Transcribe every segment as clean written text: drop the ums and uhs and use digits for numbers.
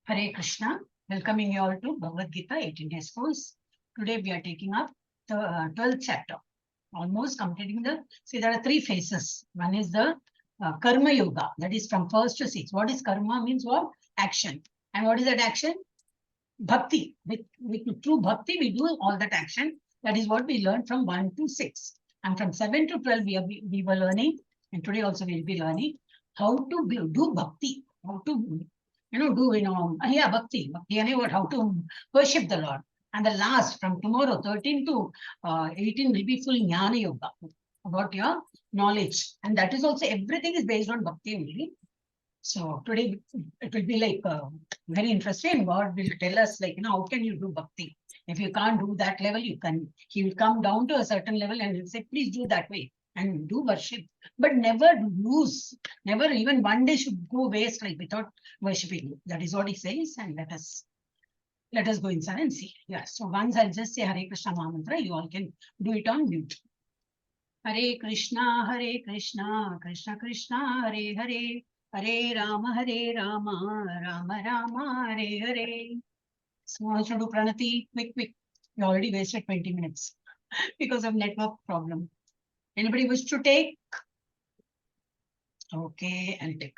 Hare Krishna, welcoming you all to Bhagavad Gita 18 days course. Today we are taking up the 12th chapter, almost completing see there are three phases. One is the Karma Yoga, that is from 1st to 6th. What is Karma means what? Action. And what is that action? Bhakti. With true Bhakti, we do all that action. That is what we learned from 1 to 6. And from 7 to 12, we were learning, and today also we will be learning how to do Bhakti, how to bhakti, how to worship the Lord. And the last, from tomorrow, 13 to 18, will be full Jnana Yoga, about your knowledge. And that is also, everything is based on Bhakti only. So today, it will be like very interesting. God will tell us, like, how can you do Bhakti? If you can't do that level, he will come down to a certain level and he'll say, please do that way and do worship, but never lose, never even one day should go waste like without worshipping. That is what he says, and let us go inside and see. Yeah. So once I'll just say Hare Krishna Mahamantra, you all can do it on mute. Hare Krishna, Krishna Krishna, Hare Hare, Hare Rama, Rama Rama, Hare Hare. So also do Pranati, quick. You already wasted 20 minutes because of network problem. Anybody wish to take? Okay, I'll take.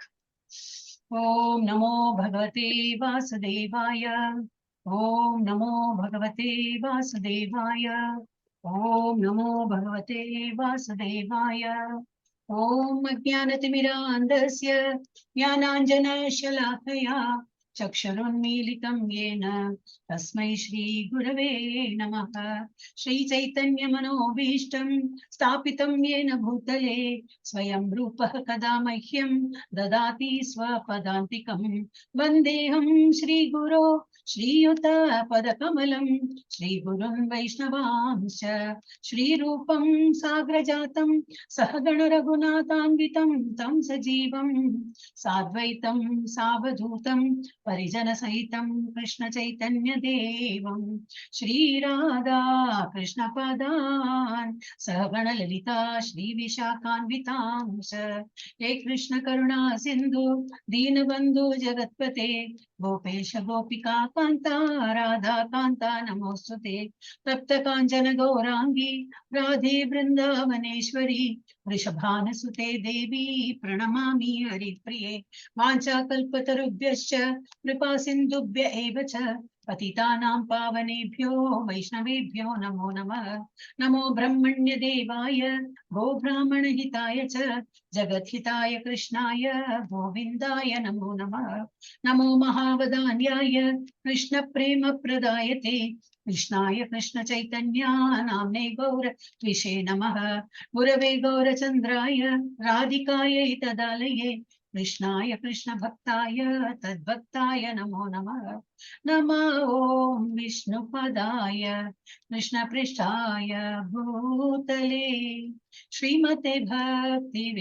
Om Namo Bhagavate Vasudevaya. Om Namo Bhagavate Vasudevaya. Om Namo Bhagavate Vasudevaya. Om Ajnanatimirandasya Jnananjana Shalakaya Chakshurunmilitam Yena Tasmai Shri Gurave Namaha. Shri Chaitanya Manobhishtam Stapitam Yena Bhutale Swayam Rupaha Kada Mahyam Dadati Swapadantikam Vandeham Shri Guru Shri Yuta Padakamalam Shri Gurun Vaishnavamsha Shri Rupam Sagrajatam Sahagana Raghunatanvitam Tam Sajivam Sadvaitam Savadhutam Parijana Sahitam Krishna Chaitanya Devam Shri Radha Krishna Padan Sahagana Lalita Shri Vishakhanvitam He Krishna Karuna Sindhu Deenabandhu Jagatpate Gopesha Gopika Kanta Radha Kanta Namostute Tapta Kanjana Gaurangi Radhe Vrindavaneshwari Vrishabhanasute Devi Pranamami Haripriye Vancha Kalpatarubhyascha Kripa Sindhubhya Evacha Patitanam Pavanebhyo Vaishnavebhyo Namo Namah Namo Brahmanya Devaya Go Brahmana Hitaya Cha Jagat Hitaya Krishnaya Govindaya Namo Namah Namo Mahavadanyaya Krishna Prema Pradayate Krishnaya Krishna Chaitanya Namne Gaura Tvishe Namaha Gurave Gaura Chandraya Radhikaya Itadalaye Krishnaya Krishna Bhaktaya Tadbhaktaya Namo Namah Nama Om Vishnu Padaya Krishna Prishtaya Bhutale Srimate Bhakti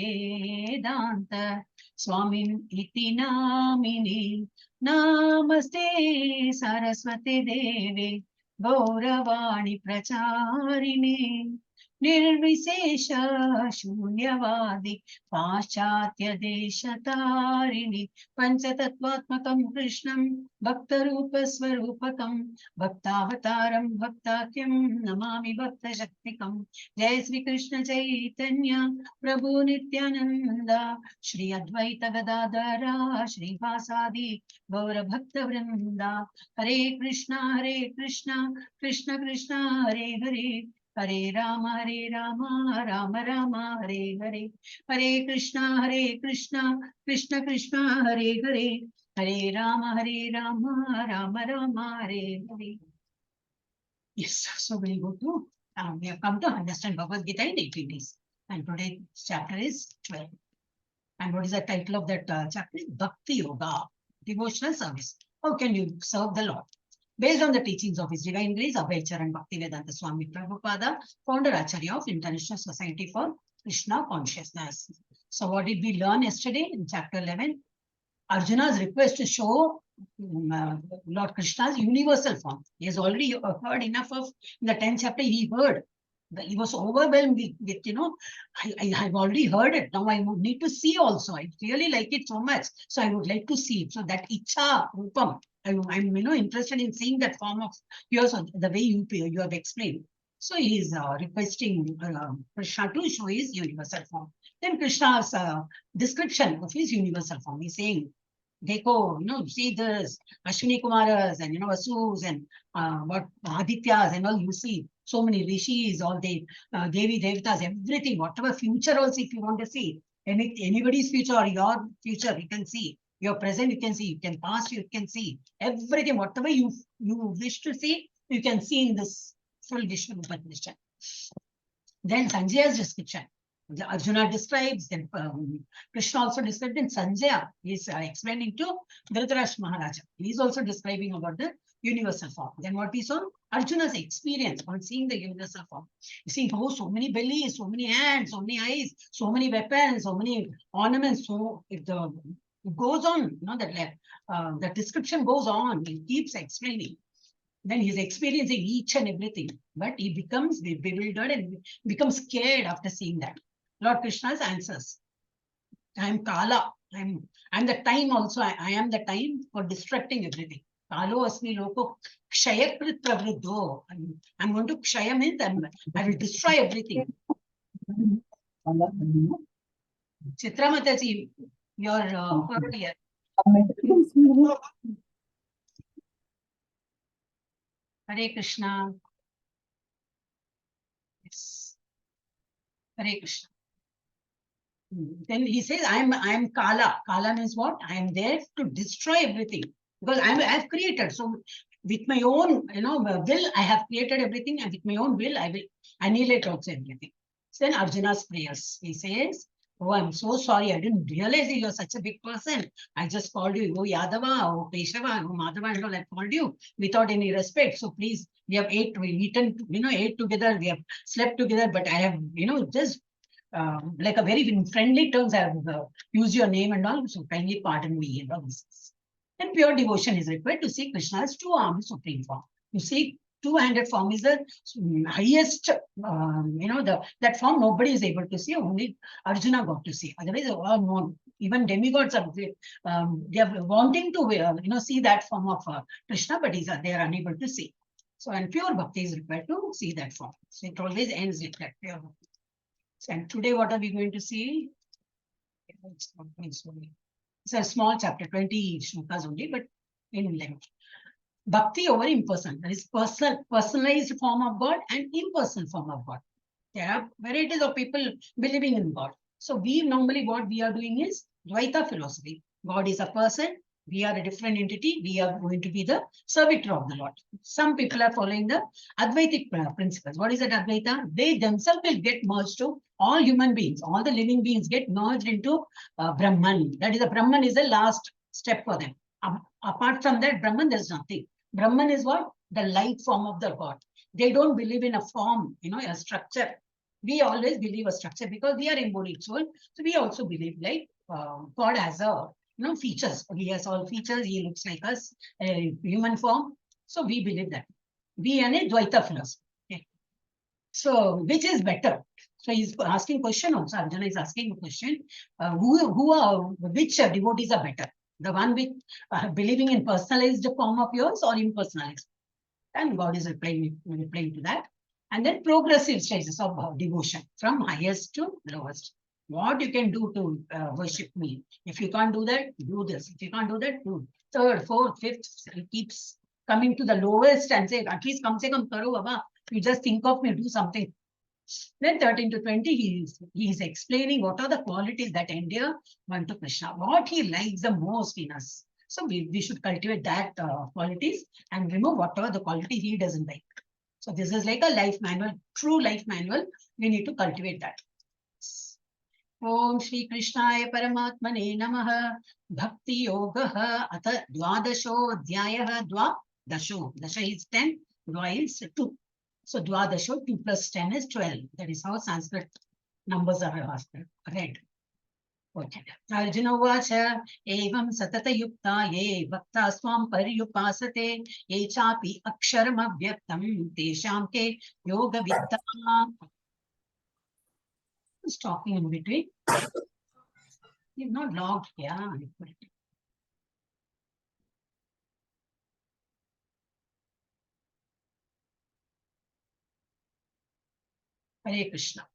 Vedanta Swamin Iti Namini Namaste Saraswati Devi Gauravani Pracharine Nirvisesha Shunyavadi Paschatya Deshatarini Panchatattvatmakam Krishnam Bhaktarupa Swarupakam Bhaktavataram Bhaktakyam Namami Bhakta Shaktikam Jai Sri Krishna Chaitanya Prabhu Nityananda Shri Advaita Gadadara Shri Vasadi Gaura Bhakta Vrinda Hare Krishna Krishna Krishna Hare Hare Hare Rama, Rama Rama, Hare Hare. Hare Krishna, Krishna Krishna, Hare Hare. Hare Rama, Rama Rama, Hare Hare. Yes, so we'll go to, we have come to understand Bhagavad Gita in 18 days. And today's chapter is 12. And what is the title of that chapter? Bhakti Yoga, devotional service. How can you serve the Lord? Based on the teachings of His Divine Grace, Abhay and Bhaktivedanta Swami Prabhupada, founder Acharya of International Society for Krishna Consciousness. So what did we learn yesterday in chapter 11? Arjuna's request to show Lord Krishna's universal form. He has already heard enough of, in the 10th chapter, he heard. He was overwhelmed with I've already heard it. Now I would need to see also. I really like it so much. So I would like to see it. So that Icha Rupam, I'm interested in seeing that form of yours, the way you have explained. So he is requesting Krishna to show his universal form. Then Krishna's description of his universal form. He's saying, Dekho, see this, Ashwini Kumaras and, Vasus and what Adityas and all, you see, so many rishis, all the Devi Devatas, everything, whatever future also, if you want to see, anybody's future or your future, you can see. Your present, you can see. You can past, you can see. Everything, whatever you wish to see, you can see in this full Vishnu Upanishad. Then Sanjaya's description. Arjuna describes, then Krishna also described in Sanjaya. He is explaining to Dhritarashtra Maharaja. He is also describing about the universal form. Then what we saw? Arjuna's experience on seeing the universal form. You see, oh, so many bellies, so many hands, so many eyes, so many weapons, so many ornaments. So if it goes on, the description goes on. He keeps explaining. Then he's experiencing each and everything, but he becomes bewildered and becomes scared after seeing that. Lord Krishna's answers. I am Kala. I'm the time also. I am the time for destructing everything. Kalo asmi loko kshayakrit pravruddho. I'm going to kshaya means I will destroy everything. Chitra Mathaji, your here. Hare Krishna. Yes. Hare Krishna. Then he says, I am Kala. Kala means what? I am there to destroy everything. Because I have created. So with my own, will, I have created everything, and with my own will, I will annihilate also everything. So then Arjuna's prayers. He says, oh, I'm so sorry. I didn't realize you're such a big person. I just called you, oh Yadava, oh Peshava, oh Madhava, and all. I called you without any respect. So please, we have eaten, ate together. We have slept together. But I have, just like a very friendly terms, I have used your name and all. So kindly pardon me and all this. And pure devotion is required to see Krishna's two-armed supreme form. You see, two-handed form is the highest, that form nobody is able to see, only Arjuna got to see. Otherwise, all known. Even demigods are, they are wanting to, see that form of Krishna, but they are unable to see. So, and pure bhakti is required to see that form. So, it always ends with that pure bhakti. So, and today, what are we going to see? It's a small chapter, 20 shlokas only, but in length. Bhakti over impersonal. That is personalized form of God and impersonal form of God. There are varieties of people believing in God. So we normally, what we are doing is Dvaita philosophy. God is a person. We are a different entity. We are going to be the servitor of the Lord. Some people are following the Advaitic principles. What is that Advaita? They themselves will get merged to all human beings. All the living beings get merged into Brahman. That is, the Brahman is the last step for them. Apart from that, Brahman, there's nothing. Brahman is what? The light form of the God. They don't believe in a form, a structure. We always believe a structure because we are embodied soul. So we also believe like God has a features. He has all features. He looks like us, human form. So we believe that. We are a Dvaita philosophy. Okay. So which is better? So he's asking question also. Arjuna is asking a question. Which devotees are better? The one with believing in personalized form of yours or impersonalized? And God is replying to that. And then progressive stages of devotion from highest to lowest. What you can do to worship me. If you can't do that, do this. If you can't do that, do third, fourth, fifth. It keeps coming to the lowest and say, at least come se kam karo baba. You just think of me, do something. Then 13 to 20, he is explaining what are the qualities that endear one to Krishna, what he likes the most in us. So we should cultivate that qualities and remove whatever the quality he doesn't like. So this is like a life manual, true life manual. We need to cultivate that. Om Shri Krishnaya Paramatmane Namaha Bhakti Yoga Atha Dwadasho Dhyaya Dwadasho. Dasha is 10, Dwa is 2. So Dwadasho, 2 plus 10 is 12. That is how Sanskrit numbers are read. Okay. Arjuna Vacha Evam Satata Yukta Ye Bhakta Swam Paryupasate Ye Chapi Aksharam Avyaktam Tesham Ke Yoga Vitta. Who's talking in between? You've not logged. Yeah. Hare Krishna.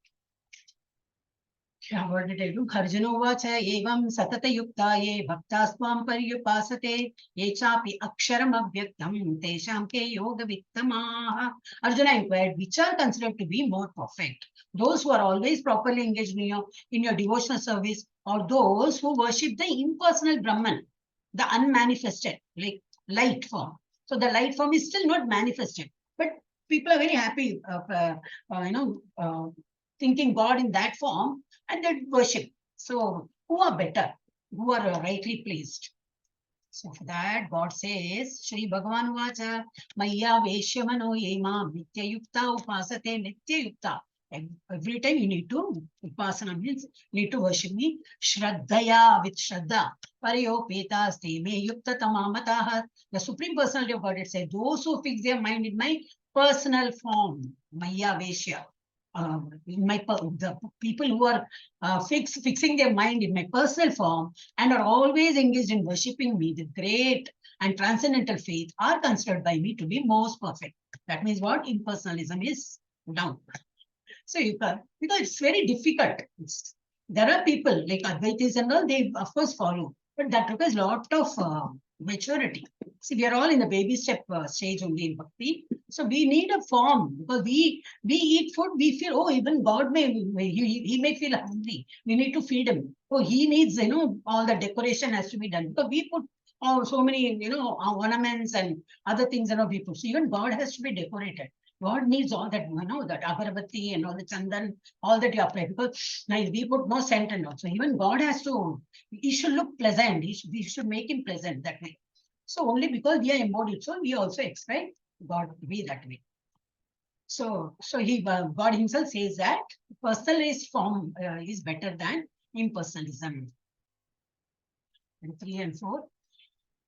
What did I do? Arjuna vacha evam satata yukta ye bhaktasvam paryupasate ye chapi aksharam abhyaktam tesham ke yoga vittamaha. Arjuna inquired, which are considered to be more perfect? Those who are always properly engaged in your devotional service, or those who worship the impersonal Brahman, the unmanifested, like light form. So the light form is still not manifested, but people are very happy of, thinking God in that form, and they worship. So who are better? Who are rightly pleased? So for that, God says, Shri Bhagavan Vacha, Maya Veshyamano Yema, Nitya Yukta Upasate Nitya Yukta. Every time you need to, Upasana means you need to worship me, Shraddhaya, with Shraddha. Parayo Petas Te Me Yukta Tamamataha. The Supreme Personality of Godhead said, those who fix their mind in my personal form, Maya Veshya. The people who are fixing their mind in my personal form and are always engaged in worshipping me with great and transcendental faith are considered by me to be most perfect. That means what? Impersonalism is down. So you can, because it's very difficult. There are people like Advaitis and all, they of course follow, but that requires a lot of maturity. See, we are all in the baby step stage only in Bhakti. So we need a form, because we eat food, we feel, oh, even God he may feel hungry. We need to feed him. Oh, he needs, all the decoration has to be done. Because we put so many, ornaments and other things, we put. So even God has to be decorated. God needs all that, that agarbatti and all the chandan, all that you apply, because now we put no scent and all. So even God has to, he should look pleasant. We should make him pleasant that way. So only because we are embodied, so we also expect God to be that way. So God himself says that personalized form is better than impersonalism. And 3 and 4.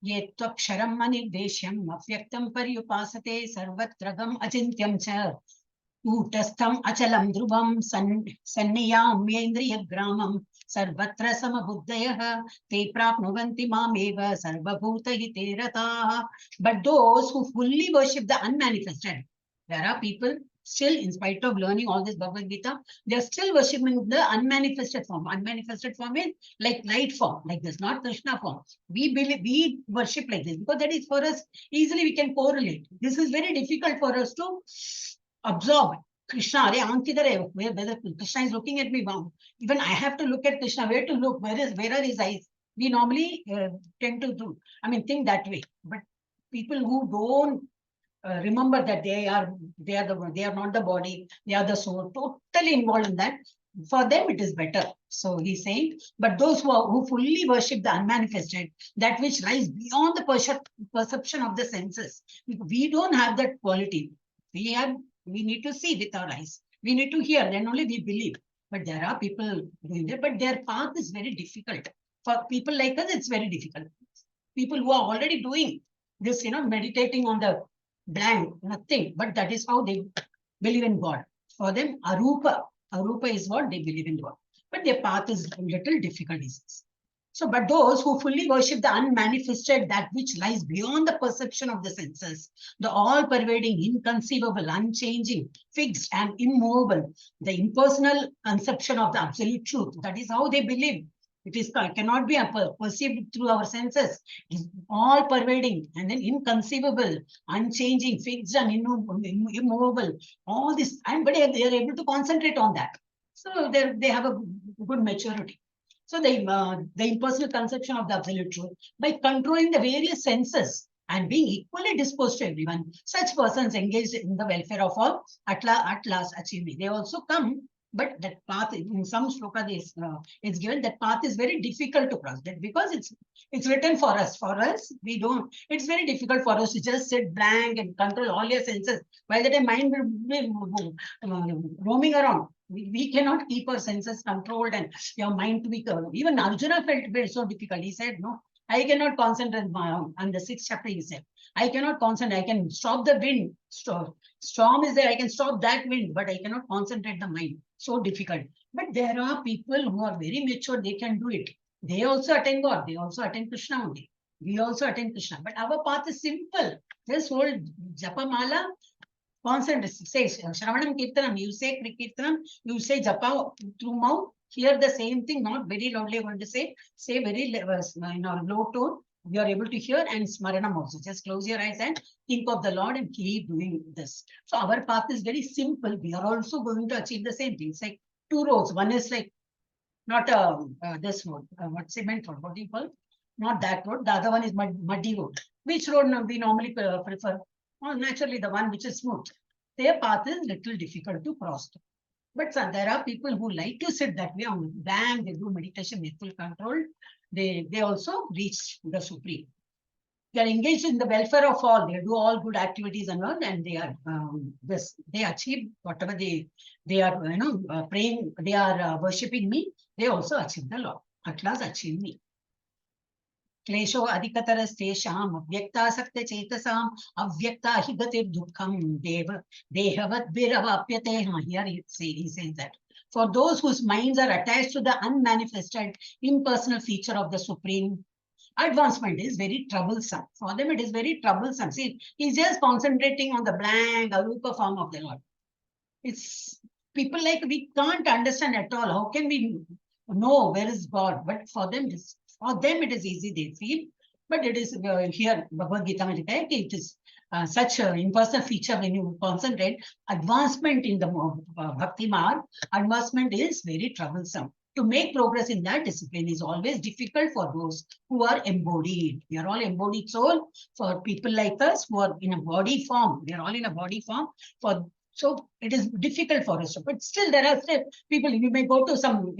Ye tvaksharam manirdesyam avyaktam paryupasate sarvatragam achintyam cha Utastham achalam dhruvam sanniyam yendriya gramam sarvatra samabuddhayaha te prapnuvanti mameva sarvabhuta hite rataha. But those who fully worship the unmanifested, there are people still, in spite of learning all this Bhagavad Gita, they are still worshipping the unmanifested form. Unmanifested form is like light form, like this, not Krishna form. We worship like this because that is for us, easily we can correlate. This is very difficult for us to absorb. Krishna, whether Krishna is looking at me, even I have to look at Krishna, where to look, where are his eyes? We normally tend to think that way. But people who don't remember that they are not the body, they are the soul, totally involved in that. For them, it is better. So he's saying, but those who fully worship the unmanifested, that which lies beyond the perception of the senses, we don't have that quality. We need to see with our eyes. We need to hear, then only we believe. But there are people doing that, but their path is very difficult. For people like us, it's very difficult. People who are already doing this, meditating on the blank, nothing, but that is how they believe in God. For them, Arupa is what they believe in God. But their path is a little difficult. So, but those who fully worship the unmanifested, that which lies beyond the perception of the senses, the all-pervading, inconceivable, unchanging, fixed and immovable, the impersonal conception of the absolute truth, that is how they believe. It cannot be perceived through our senses. It is all-pervading and then inconceivable, unchanging, fixed and immovable. All this, but they are able to concentrate on that. So they have a good maturity. So the impersonal conception of the absolute truth, by controlling the various senses and being equally disposed to everyone, such persons engaged in the welfare of all at last achieve me. They also come, but that path in some shloka is given. That path is very difficult to cross. That because it's written for us. For us, we don't. It's very difficult for us to just sit blank and control all your senses while the mind will be roaming around. We cannot keep our senses controlled and your mind to be covered. Even Arjuna felt it so difficult. He said, no, I cannot concentrate on the 6th chapter. He said, I cannot concentrate. I can stop the wind. Storm is there. I can stop that wind, but I cannot concentrate the mind. So difficult. But there are people who are very mature. They can do it. They also attain God. They also attain Krishna only. We also attain Krishna. But our path is simple. Just hold Japamala, Concentrate. Say Shravanam Kirtanam, you say Kirtanam, you say Japa through mouth. Hear the same thing, not very loudly. I want to say very low tone. You are able to hear, and Smaranam also. Just close your eyes and think of the Lord and keep doing this. So our path is very simple. We are also going to achieve the same thing. It's like two roads. One is like not this road. What cement road? What do you call? Not that road. The other one is muddy road. Which road we normally prefer? Well, naturally, the one which is smooth. Their path is little difficult to cross. But there are people who like to sit that way on bang, they do meditation with full control. They also reach the Supreme. They are engaged in the welfare of all. They do all good activities and all, and they are they achieve whatever they are praying. They are worshipping me. They also achieve the Lord. At last achieve me. Klesho adhikatarastesham avyaktasakta chetasam avyakta hi gatir dukkham dehavat viravapyate. Here he says that. For those whose minds are attached to the unmanifested, impersonal feature of the Supreme, advancement is very troublesome. For them, it is very troublesome. See, he's just concentrating on the blank, arupa form of the Lord. It's people like we can't understand at all. How can we know where is God? But for them, it is easy, they feel. But it is here, Bhagavad Gita, it is such an impersonal feature when you concentrate. Advancement in the Bhakti Marg, advancement is very troublesome. To make progress in that discipline is always difficult for those who are embodied. We are all embodied soul. For people like us who are in a body form, we are all in a body form. So it is difficult for us. But still, there are still people. You may go to some,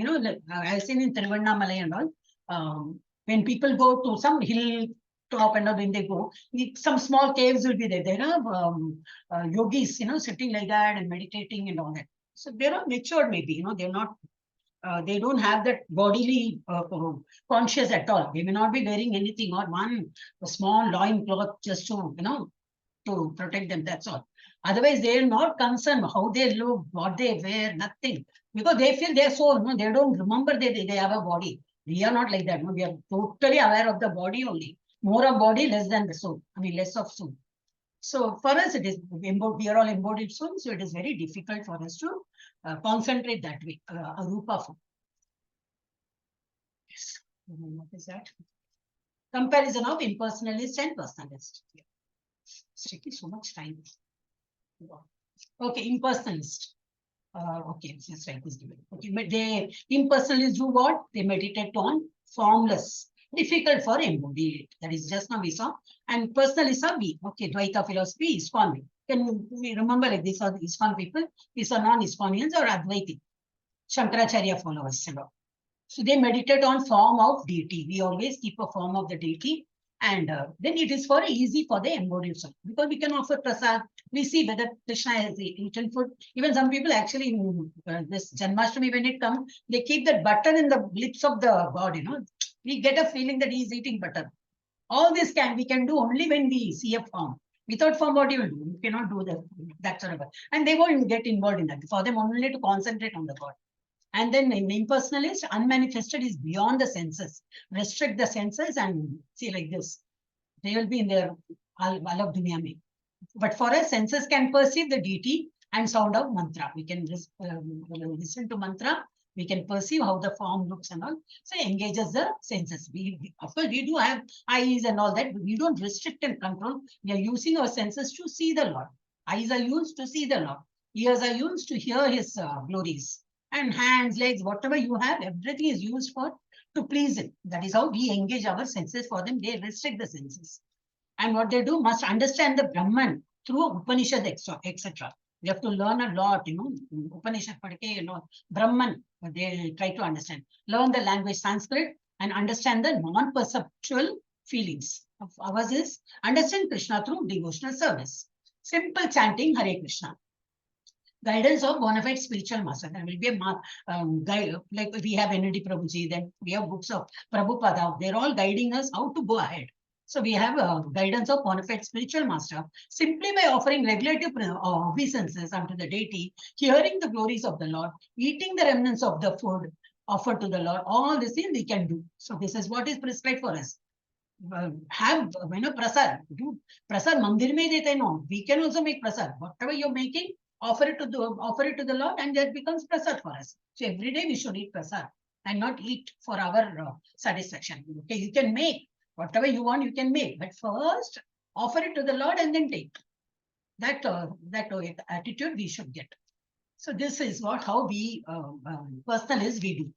I've seen in Tiruvannamalai and all. When people go to some hill top and when they go, some small caves will be there. There are yogis, sitting like that and meditating and all that. So they are matured, maybe. They're not. They don't have that bodily conscious at all. They may not be wearing anything or a small loin cloth just to, to protect them. That's all. Otherwise, they are not concerned how they look, what they wear, nothing. Because they feel their soul, they don't remember they have a body. We are not like that. We are totally aware of the body only. More of body, less than the soul. Less of soul. So for us, it is we are all embodied souls. So it is very difficult for us to concentrate that way. Arupa form. Yes. What is that? Comparison of impersonalist and personalist. It's taking so much time. Okay, impersonalist. Okay, let's write this. Okay, but impersonalists do what? They meditate on formless, difficult for embodied. That is just now we saw. And personalists are we. Okay, Dvaita philosophy, ISKCON. Can we remember like these are the ISKCON people? These are non-ISKCONians or Advaiti, Shankaracharya followers. So they meditate on form of deity. We always keep a form of the deity. And then it is easy for the embodied soul. Because we can offer prasad. We see whether Krishna has eaten food. Even some people actually, this Janmashtami, when it comes, they keep that butter in the lips of the god, We get a feeling that he is eating butter. All this we can do only when we see a form. Without form, what you will do? You cannot do that sort of. And they won't get involved in that. For them, only to concentrate on the god. And then in impersonalist, unmanifested is beyond the senses. Restrict the senses and see like this. They will be in their Alab Dunya mein. But for us, senses can perceive the deity and sound of mantra. We can listen to mantra. We can perceive how the form looks and all. So it engages the senses. Of course, we do have eyes and all that, but we don't restrict and control. We are using our senses to see the Lord. Eyes are used to see the Lord. Ears are used to hear his glories. And hands, legs, whatever you have, everything is used to please him. That is how we engage our senses for them. They restrict the senses. And what they do must understand the Brahman through Upanishad, etc. We have to learn a lot, Upanishad, Brahman, they try to understand. Learn the language Sanskrit and understand the non-perceptual feelings of ours is understand Krishna through devotional service. Simple chanting Hare Krishna. Guidance of bona fide spiritual master. There will be a guide, like we have N.D. Prabhuji, then we have books of Prabhupada. They're all guiding us how to go ahead. So we have a guidance of bona fide spiritual master simply by offering regulative obeisances unto the deity, hearing the glories of the Lord, eating the remnants of the food offered to the Lord. All these things we can do. So this is what is prescribed for us. have prasad. Do prasad mandir mein dete no. We can also make prasad. Whatever you're making, offer it to the Lord, and that becomes prasad for us. So every day we should eat prasad and not eat for our satisfaction. Okay, you can make whatever you want, you can make, but first offer it to the Lord and then take. That attitude we should get. So this is how we personalists we do.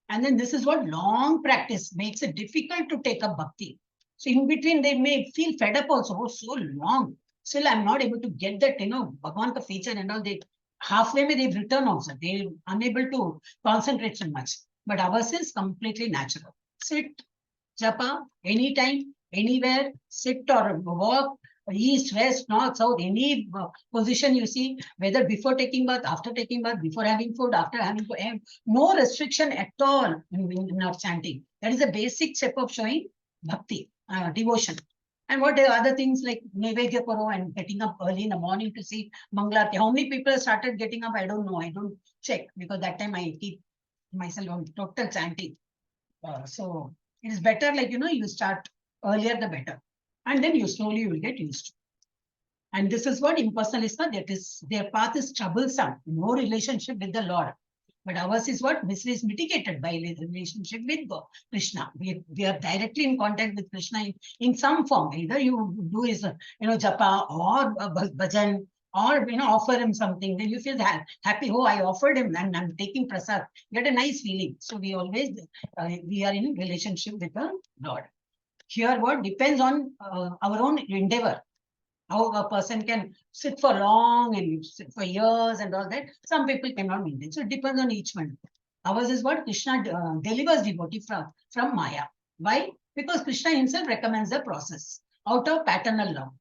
And then this is what long practice makes it difficult to take up bhakti. So in between they may feel fed up also. Oh, so long. Still I'm not able to get that, Bhagwan ka feature and all. They halfway may they've returned also. They're unable to concentrate so much. But ours is completely natural. Sit, japa, anytime, anywhere, sit or walk, east, west, north, south, any position you see, whether before taking bath, after taking bath, before having food, after having food, no restriction at all in our chanting. That is a basic step of showing bhakti, devotion. And what are other things like Nevedya Karo and getting up early in the morning to see Mangalarti. How many people started getting up? I don't know. I don't check because that time I keep myself on total chanting. So it is better, like, you start earlier, the better. And then you slowly will get used to. And this is what impersonal is, that is, their path is troublesome, no relationship with the Lord. But ours is what? Misery is mitigated by relationship with God, Krishna. We are directly in contact with Krishna in some form. Either you do is, japa or bhajan, or offer him something. Then you feel happy. Oh, I offered him and I'm taking prasad. You get a nice feeling. So we always we are in relationship with the Lord. Here, what depends on our own endeavor. How a person can sit for long and sit for years and all that. Some people cannot maintain. So it depends on each one. Ours is what Krishna delivers devotee from Maya. Why? Because Krishna himself recommends the process out of paternal love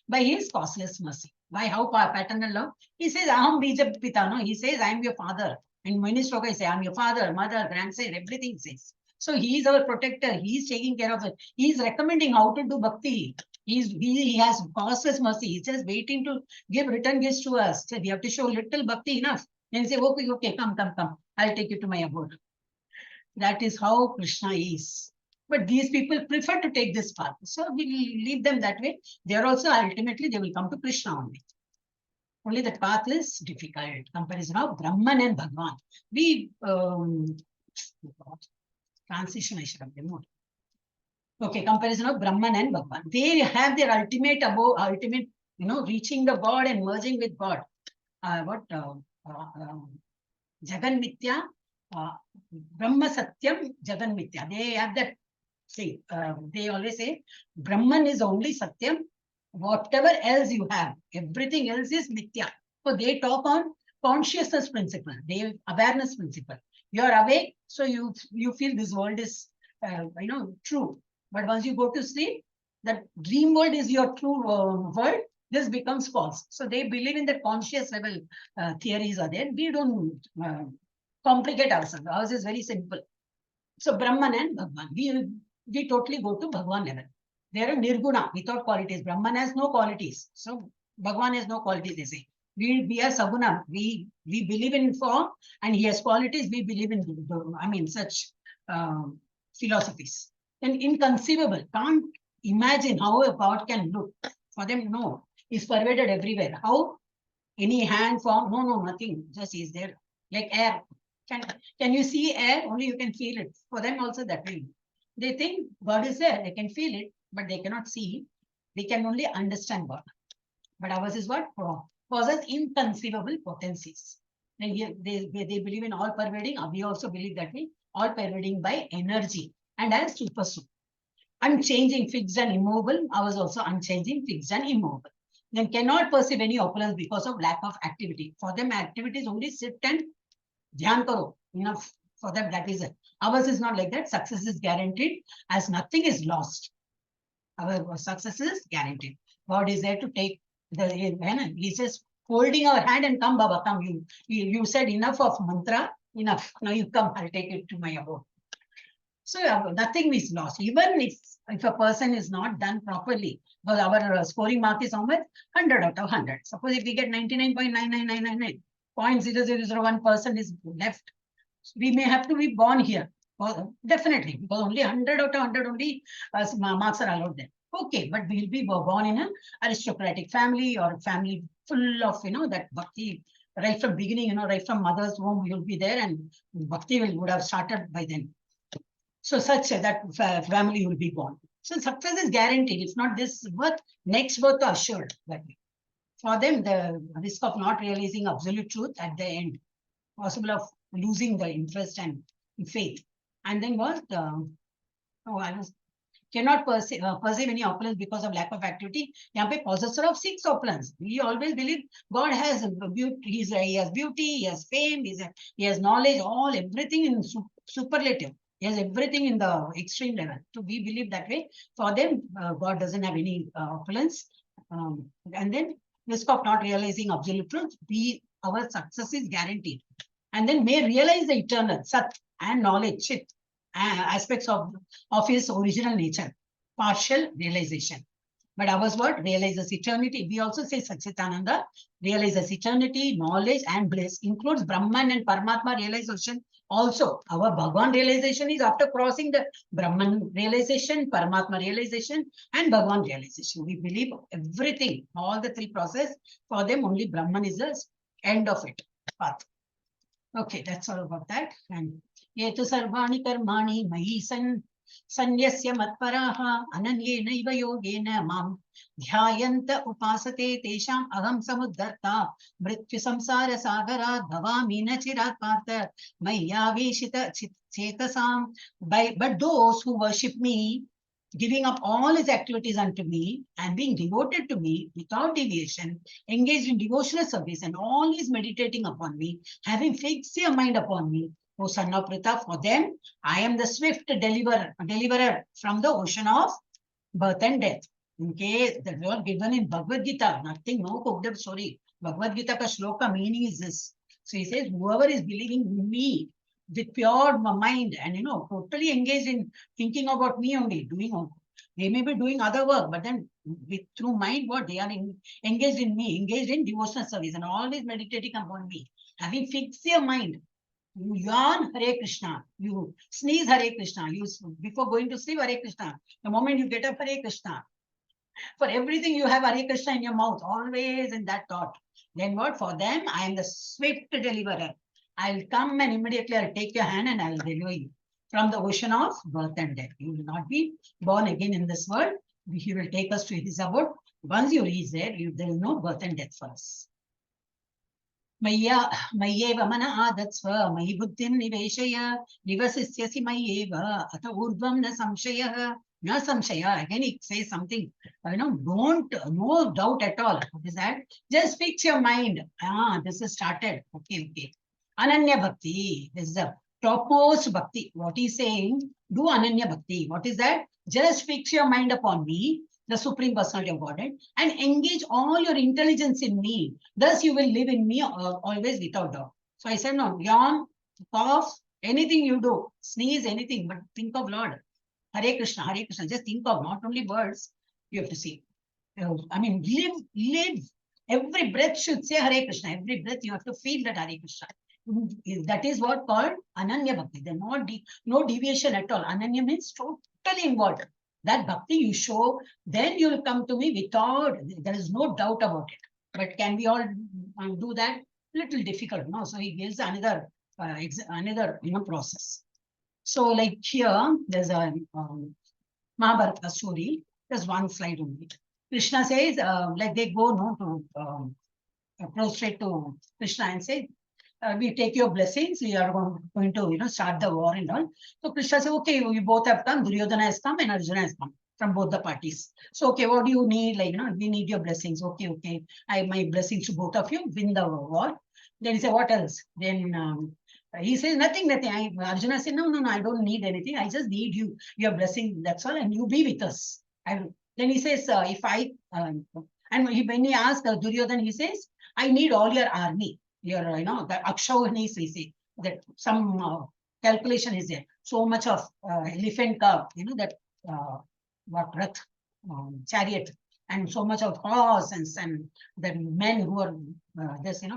by his causeless mercy. Why? How paternal love? He says, Aham bija pita. No? He says, I am your father. In many slokas, he says, I am your father, mother, grandson, everything says. So he is our protector. He is taking care of it. He is recommending how to do bhakti. He has causeless mercy. He's just waiting to give return gifts to us. So we have to show little bhakti enough. Then say, okay, come. I'll take you to my abode. That is how Krishna is. But these people prefer to take this path. So we will leave them that way. They are also ultimately, they will come to Krishna only. Only the path is difficult. Comparison of Brahman and Bhagwan. Transition I should have removed. Okay, comparison of Brahman and Bhagwan. They have their ultimate, reaching the God and merging with God. Jagan Mithya, Brahma Satyam, Jagan Mithya. They have that. See, they always say Brahman is only Satyam. Whatever else you have, everything else is Mithya. So they talk on consciousness principle, awareness principle. You are awake, so you feel this world is true. But once you go to sleep, that dream world is your true world. This becomes false. So they believe in the conscious level theories are there. We don't complicate ourselves. Ours is very simple. So Brahman and Bhagwan, we totally go to Bhagwan level. They are nirguna, without qualities. Brahman has no qualities. So Bhagwan has no qualities, they say. We are saguna. We believe in form, and he has qualities. We believe in such philosophies. And inconceivable. Can't imagine how a God can look. For them, no. Is pervaded everywhere. How? Any hand, form? No, nothing. Just is there. Like air. Can you see air? Only you can feel it. For them also that way. They think God is there. They can feel it, but they cannot see it. They can only understand God. But ours is what? Possess inconceivable potencies. And here they believe in all pervading. We also believe that way. All pervading by energy and as super soup. Unchanging, fixed and immovable. Ours also unchanging, fixed and immovable. Then cannot perceive any opulence because of lack of activity. For them, activity is only sit and dhyan karo. Enough for them, that is it. Ours is not like that. Success is guaranteed as nothing is lost. Our success is guaranteed. God is there to take he says, holding our hand and come, Baba, come. You said enough of mantra, enough. Now you come, I'll take it to my abode. So nothing is lost. Even if a person is not done properly, because our scoring mark is how much? 100 out of 100. Suppose if we get 99.99999, 0.0001% is left, we may have to be born here. Definitely, because only 100 out of 100 only marks are allowed there. Okay, but we'll be born in an aristocratic family or a family full of, that bhakti right from beginning, right from mother's womb, you'll be there and bhakti would have started by then. So such that family will be born. So success is guaranteed. It's not this birth, next birth assured. That way. For them, the risk of not realizing absolute truth at the end, possible of losing the interest and faith. And then what? Cannot perceive any opulence because of lack of activity. यहाँ पे possessor of 6 opulence. We always believe God has beauty. He has beauty. He has fame. He has knowledge. Everything in superlative. He has everything in the extreme level. So we believe that way. For them, God doesn't have any opulence. And then risk of not realizing absolute truth. Our success is guaranteed. And then may realize the eternal Sat and knowledge, Chit, aspects of his original nature, partial realization. But ours what? Realizes eternity. We also say Satchitananda realizes eternity, knowledge and bliss, includes Brahman and Paramatma realization. Also, our Bhagavan realization is after crossing the Brahman realization, Paramatma realization, and Bhagavan realization. We believe everything, all the three process, for them only Brahman is the end of it, path. Okay, that's all about that. And yetu sarvani karmani mayi sanyasya matparaha ananyena yogena mam dhyayanta upasate tesham aham samuddarta mrityu samsara sagara bhavami na chirat partha mayaveshita chetasam. But those who worship me, giving up all his activities unto me and being devoted to me without deviation, engaged in devotional service and always meditating upon me, having fixed your mind upon me, O son of Pritha, for them I am the swift deliverer from the ocean of birth and death. Okay, that was given in Bhagavad Gita, nothing, no cooked story. Bhagavad Gita ka shloka meaning is this. So he says, whoever is believing in me with pure mind and totally engaged in thinking about me only, they may be doing other work, but then through mind, what they are engaged in me, engaged in devotional service and always meditating upon me, having fixed your mind. You yawn Hare Krishna, you sneeze Hare Krishna, you before going to sleep Hare Krishna, the moment you get up Hare Krishna, for everything you have Hare Krishna in your mouth, always in that thought. Then what? For them, I am the swift deliverer. I'll come and immediately I'll take your hand and I'll deliver you from the ocean of birth and death. You will not be born again in this world. He will take us to his abode. Once you reach there, there is no birth and death for us. Mayyeva mana adatsva, mayi buddhim niveshaya, nivasisyasi mayyeva, ata urdvam na samshaya. No samshaya. Again, it says something, no doubt at all. What is that? Just fix your mind. This is started. Okay. Ananya Bhakti. This is the topmost Bhakti. What he's saying, do Ananya Bhakti. What is that? Just fix your mind upon me, the Supreme Personality of Godhead, and engage all your intelligence in me. Thus you will live in me always without doubt. So I said, no, yawn, cough, anything you do, sneeze, anything, but think of Lord. Hare Krishna, just think of not only words, you have to see. Live. Every breath should say Hare Krishna. Every breath you have to feel that Hare Krishna. That is what called Ananya Bhakti. There's no deviation at all. Ananya means totally involved. That Bhakti you show, then you will come to me without, there is no doubt about it. But can we all do that? Little difficult, no? So he gives another process. So like here, there's a Mahabharata story. There's one slide only. Krishna says, like they go to prostrate to Krishna and say, we take your blessings, we are going to start the war and all. So Krishna says, okay, we both have come, Duryodhana has come and Arjuna has come from both the parties. So okay, what do you need? We need your blessings. Okay. My blessings to both of you, win the war. Then he said, what else? Then he says, nothing. Arjuna said, no, I don't need anything. I just need your blessing, that's all, and you be with us. Then he says, when he asked Duryodhana, he says, I need all your army. Your, the Akshauhani, we say, that some calculation is there. So much of elephant cub, that Rath, chariot, and so much of horse and the men who are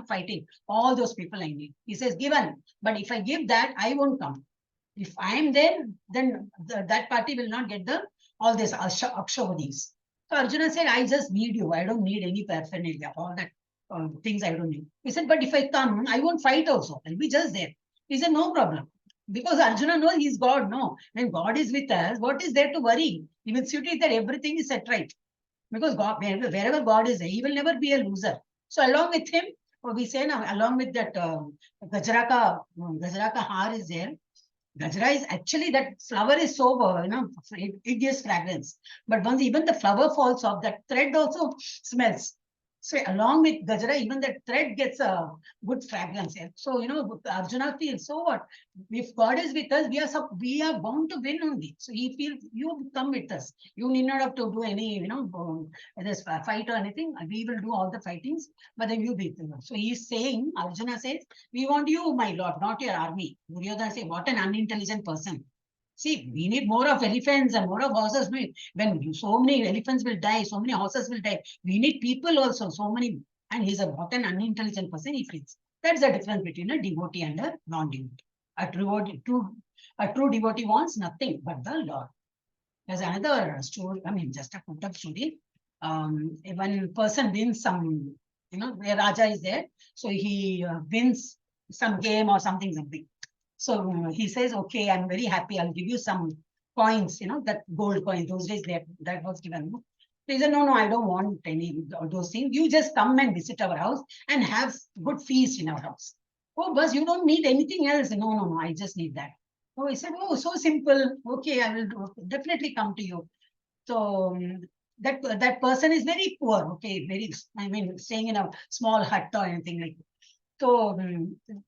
fighting. All those people I need. He says, given, but if I give that, I won't come. If I am there, then that party will not get all this Akshavadis. So Arjuna said, I just need you. I don't need any paraphernalia, all that things I don't need. He said, but if I come, I won't fight also. I'll be just there. He said, no problem. Because Arjuna knows he's God. No, when God is with us, what is there to worry? He will see that everything is set right. Because God, wherever God is there, he will never be a loser. So along with him, we say now, along with that Gajraka Har is there. Gajra is actually, that flower is so, it gives fragrance. But once even the flower falls off, that thread also smells. So along with Gajra, even that thread gets a good fragrance. So, Arjuna feels, so what? If God is with us, we are bound to win only. So he feels, you come with us. You need not have to do any, this fight or anything. We will do all the fightings, but then you be with us. So he's saying, Arjuna says, we want you, my lord, not your army. Duryodhana says, what an unintelligent person. See, we need more of elephants and more of horses. When so many elephants will die, so many horses will die. We need people also, so many. And he's what an unintelligent person he feels. That's the difference between a devotee and a non-devotee. A true devotee wants nothing but the Lord. There's another story, just a put up story. One person wins some, where Raja is there. So he wins some game or something. So he says, okay, I'm very happy. I'll give you some coins, that gold coin. Those days that was given. He said, no, I don't want any of those things. You just come and visit our house and have good feast in our house. Oh, but you don't need anything else. No, I just need that. Oh, he said, oh, so simple. Okay, I will definitely come to you. So that person is very poor. Okay, staying in a small hut or anything like that. So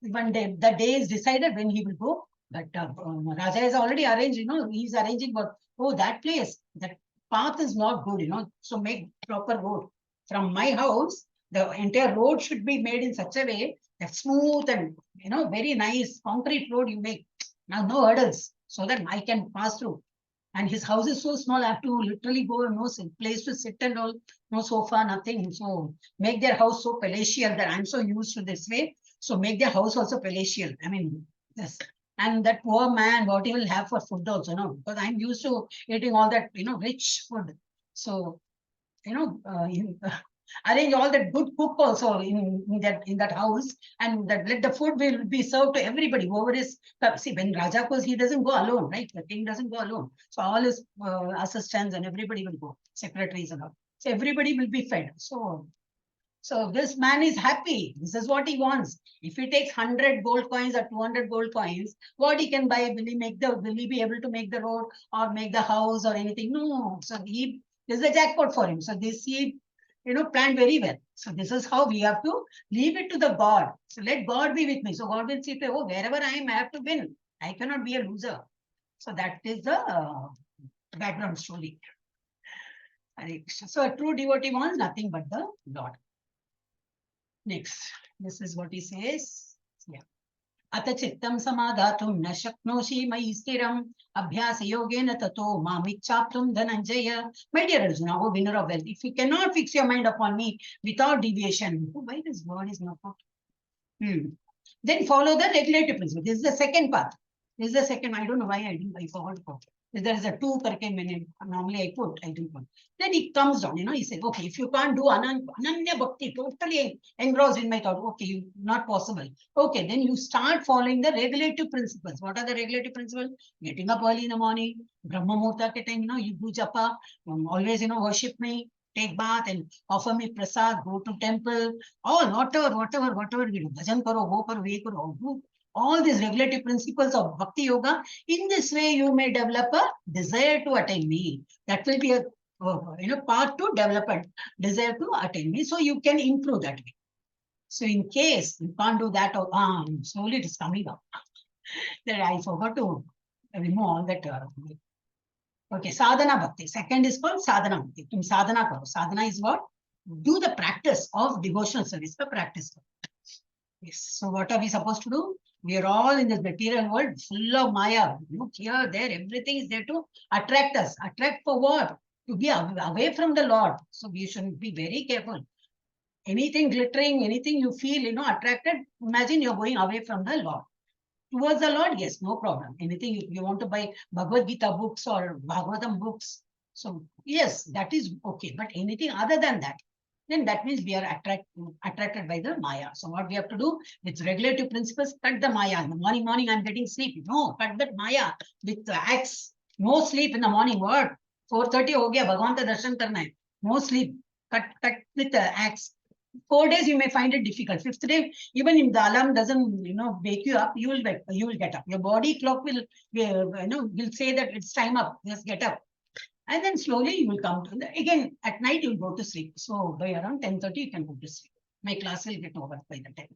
one day, the day is decided when he will go. But Raja has already arranged, he's arranging for, that place, that path is not good, so make proper road. From my house, the entire road should be made in such a way that smooth and, very nice concrete road you make. Now, no hurdles, so that I can pass through. And his house is so small, I have to literally go, no place to sit and all, no sofa, nothing. So make their house so palatial that I'm so used to this way. So make their house also palatial. Yes. And that poor man, what he will have for food also, because I'm used to eating all that, rich food. So, arrange all that good cook also in that house, and that let the food will be served to everybody. Whoever is, see, when Raja goes, he doesn't go alone, right? The king doesn't go alone. So all his assistants and everybody will go, secretaries and all. So everybody will be fed. So this man is happy. This is what he wants. If he takes 100 gold coins or 200 gold coins, what he can buy? Will he be able to make the road or make the house or anything? No. So this is a jackpot for him. So this he planned very well. So this is how we have to leave it to the God. So let God be with me. So God will say, oh, wherever I am, I have to win. I cannot be a loser. So that is the background story. So a true devotee wants nothing but the Lord. Next, this is what he says. Yeah. Ata chittam samadhatum na shaknoshi mai stiram abhyasa yogena tato mamichaptum dhananjaya. My dear Arjuna, O winner of wealth, if you cannot fix your mind upon me without deviation, why this word is not then follow the regulative principle. This is the second path. This is the second. I don't know why I forgot to put. There is a 2 karke normally I didn't put. Then he comes down, he said, okay, if you can't do ananya bhakti, totally engrossed in my thought, okay, not possible. Okay, then you start following the regulative principles. What are the regulative principles? Getting up early in the morning, Brahma Muhurta ke time, you do japa, always, worship me, take bath and offer me prasad, go to temple, all whatever we do, bhajan karo, wo karo, ve karo, do all these regulative principles of bhakti yoga. In this way, you may develop a desire to attain me. That will be a part to develop a desire to attain me. So you can improve that way. So in case you can't do that, slowly it is coming up. That I forgot to remove all that. Okay, sadhana bhakti. Second is called sadhana bhakti. Sadhana karo. Sadhana is what? Do the practice of devotional service. The practice. Yes. So what are we supposed to do? We are all in this material world full of Maya. Here, there, everything is there to attract us. Attract for what? To be away from the Lord. So we should be very careful. Anything glittering, anything you feel, attracted, imagine you're going away from the Lord. towards the Lord, yes, no problem. Anything you want to buy Bhagavad Gita books or Bhagavatam books, so yes, that is okay. But anything other than that, then that means we are attracted by the Maya. So what we have to do with regulative principles, cut the Maya. In the morning, I'm getting sleep. No, cut that Maya with the axe. No sleep in the morning. What? 4:30 ho gaya, Bhagavan ka darshan karna hai. No sleep. Cut with the axe. 4 days you may find it difficult. 5th day, even if the alarm doesn't, wake you up, you will get up. Your body clock will say that it's time up. Just get up. And then slowly you will come to again at night you will go to sleep. So by around 10:30 you can go to sleep. My class will get over by the time.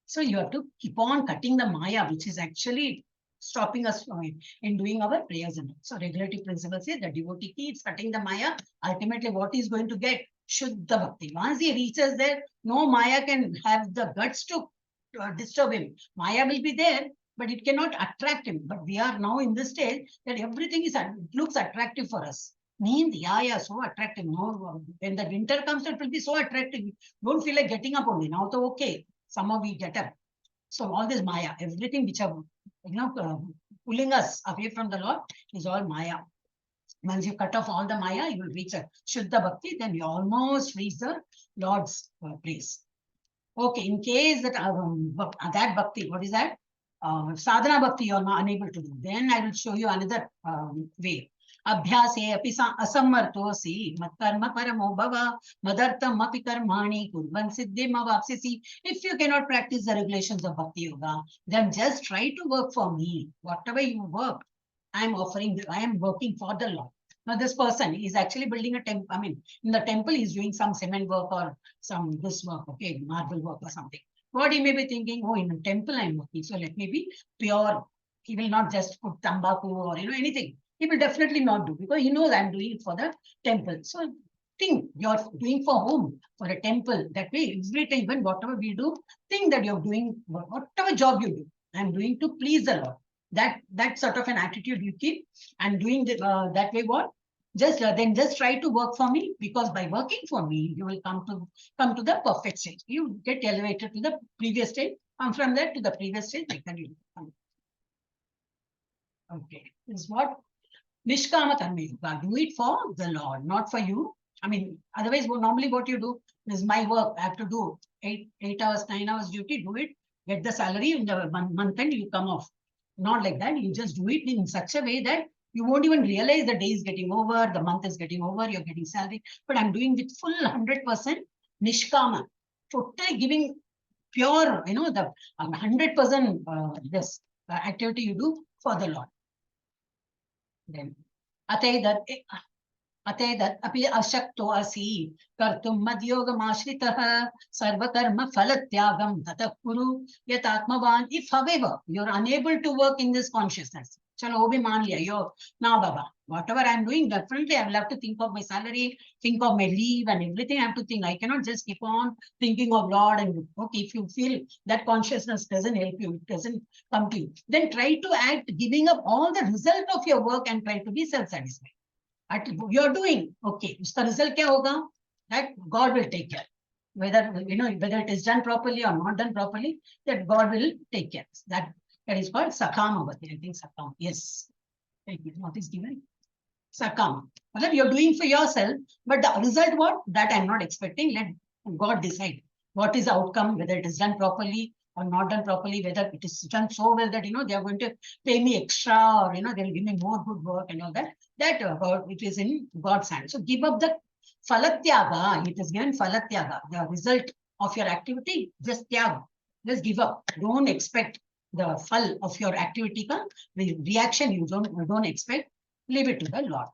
So you have to keep on cutting the Maya, which is actually stopping us from in doing our prayers. And so regulative principle says the devotee keeps cutting the Maya. Ultimately, what he's going to get? Shuddha Bhakti. Once he reaches there, no Maya can have the guts to disturb him. Maya will be there, but it cannot attract him. But we are now in this stage that everything looks attractive for us. Means, yeah, so attractive. No, when the winter comes, it will be so attractive. Don't feel like getting up only. Now, so okay. Somehow we get up. So all this Maya, everything which are pulling us away from the Lord is all Maya. Once you cut off all the Maya, you will reach a Shuddha Bhakti, then you almost reach the Lord's place. Okay, in case that that Bhakti, what is that? Sadhana Bhakti you are not unable to do. Then I will show you another way. Abhyase api asammartosi matkarma paramo bhava madartam api karmani kurvan siddhim avapsisi. If you cannot practice the regulations of Bhakti Yoga, then just try to work for me. Whatever you work, I am working for the Lord. Now this person is actually building a temple. I mean, in the temple, he's doing some cement work or some this work, okay, marble work or something. What he may be thinking, oh, in the temple I'm working, so let me be pure. He will not just put tambaku or anything. He will definitely not do because he knows I'm doing it for the temple. So think you're doing for whom? For a temple. That way, every time, even whatever we do, think that you're doing whatever job you do. I'm doing to please the Lord. That sort of an attitude you keep and doing that way. What? Just try to work for me, because by working for me, you will come to the perfect stage. You get elevated to the previous stage. Come from there to the previous stage. Like that you come. Okay, this is what Nishkama Karma Yoga. Do it for the Lord, not for you. I mean, otherwise, normally what you do is my work. I have to do 8 hours, 9 hours duty. Do it. Get the salary in the month end. You come off. Not like that. You just do it in such a way that you won't even realize the day is getting over, the month is getting over, you're getting salary. But I'm doing with full 100% Nishkama. Totally giving pure, the 100% this activity you do for the Lord. Then, Ataidat api ashakto asi kartum madyogamashritah sarvakarma phalatyagam tatah kuru yatatmavan. If, however, you're unable to work in this consciousness, chalo wo bhi maan liya, now Baba, whatever I'm doing, definitely I will have to think of my salary, think of my leave and everything. I have to think. I cannot just keep on thinking of Lord and okay, if you feel that consciousness doesn't help you, it doesn't come to you, then try to act giving up all the result of your work and try to be self-satisfied. You're doing okay. Uska result kya hoga? That God will take care. Whether whether it is done properly or not done properly, that God will take care. That is called Sakama. I think Sakama. Yes. What is given? Sakama. You're doing for yourself, but the result what? That I'm not expecting. Let God decide what is the outcome, whether it is done properly or not done properly, whether it is done so well that they are going to pay me extra or they'll give me more good work and all that. That it is in God's hand. So give up the falatyaga. It is given falatyaga, the result of your activity. Just tyaga. Just give up. Don't expect the fal of your activity. The reaction you don't expect. Leave it to the Lord.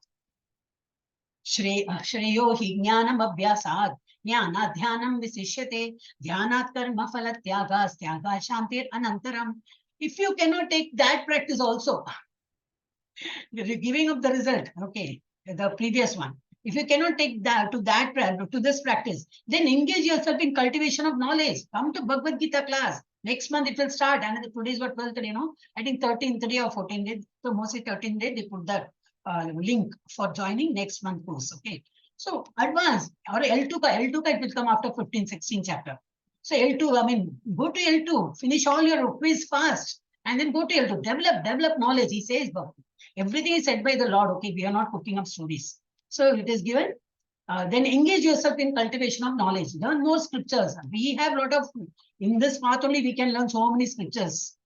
Shreyo hi jnanam abhyasad jnana dhyanam visishyate dhyanat karma falatyagas tyaga shantir anantaram. If you cannot take that practice also, you're giving up the result, okay, the previous one. If you cannot take that to this practice, then engage yourself in cultivation of knowledge. Come to Bhagavad Gita class. Next month it will start. And today's what 12th, I think 13th day or 14th day. So mostly 13th day they put the link for joining next month course. Okay. So advance or L2 it will come after 15, 16 chapter. So L2, go to L2, finish all your quiz fast And then go to hell to develop knowledge. He says, but everything is said by the Lord. Okay, we are not cooking up stories. So it is given. Then engage yourself in cultivation of knowledge. Learn more scriptures. We have a lot of, in this path only we can learn so many scriptures.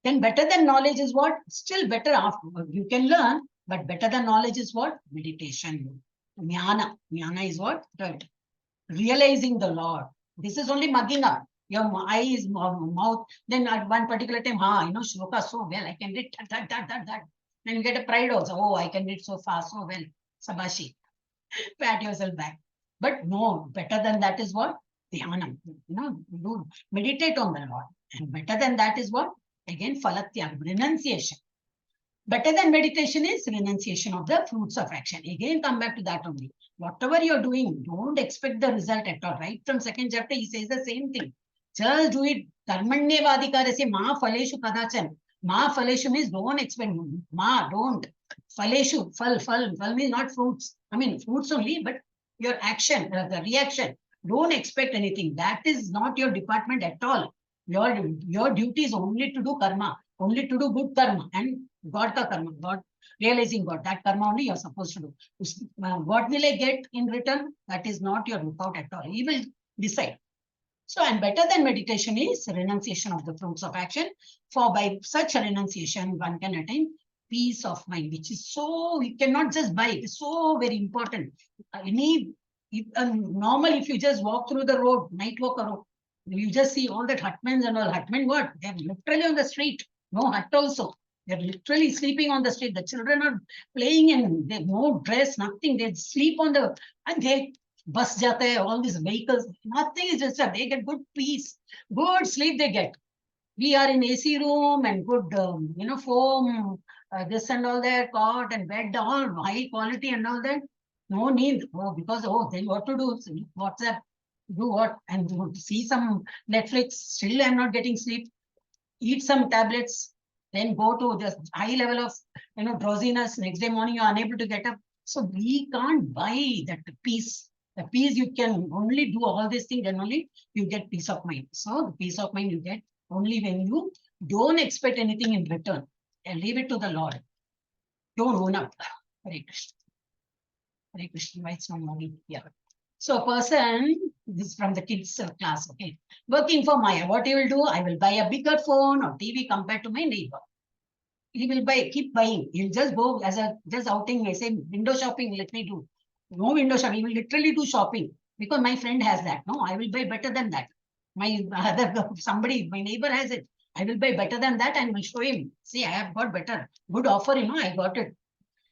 Then better than knowledge is what? Still better after. You can learn, but better than knowledge is what? Meditation. Jnana. Jnana is what? That. Realizing the Lord. This is only mugging up. Your eyes, mouth. Then at one particular time, shloka so well. I can read that. Then you get a pride also. Oh, I can read so fast, so well. Sabashi. Pat yourself back. But no, better than that is what? Dhyanam. Do meditate on the Lord. And better than that is what? Again, phalatyag, renunciation. Better than meditation is renunciation of the fruits of action. Again, come back to that only. Whatever you're doing, don't expect the result at all. Right from second chapter, he says the same thing. Just do it. Karmanyevadikarasya ma phaleshu kadachan. Ma phaleshu means don't expect. Ma, don't. Phaleshu, phal means not fruits. I mean, fruits only, but your action, the reaction. Don't expect anything. That is not your department at all. Your duty is only to do karma, only to do good karma and God ka karma, God, realizing God, that karma only you're supposed to do. What will I get in return? That is not your lookout at all. He will decide. So, and better than meditation is renunciation of the fruits of action. For by such a renunciation, one can attain peace of mind, which is so, you cannot just buy it. It's so very important. Normal, if you just walk through the road, night walk around, you just see all that hutmans and all. Hutmen what? They're literally on the street. No hut also. They're literally sleeping on the street. The children are playing and they have no dress, nothing. They sleep on the, and they bus jate, all these vehicles. Nothing is disturbed. They get good peace, good sleep they get. We are in AC room and good, foam, this and all that, cot and bed, all high quality and all that. No need. Oh, because, then what to do? WhatsApp, do what? And see some Netflix. Still, I'm not getting sleep. Eat some tablets. Then go to the high level of, drowsiness. Next day morning, you're unable to get up. So we can't buy that peace. The peace you can only do all these things, then only you get peace of mind. So the peace of mind you get only when you don't expect anything in return and leave it to the Lord. Don't own up. Hare Krishna. Hare Krishna. Why it's not moving? Yeah. So a person, this is from the kids class, okay, working for Maya, what he will do? I will buy a bigger phone or TV compared to my neighbor. He will keep buying. He'll just go as a, just outing, I say, window shopping, let me do. No window shopping, he will literally do shopping because my friend has that. No, I will buy better than that. My somebody, my neighbor has it. I will buy better than that and will show him. See, I have got better. Good offer, I got it.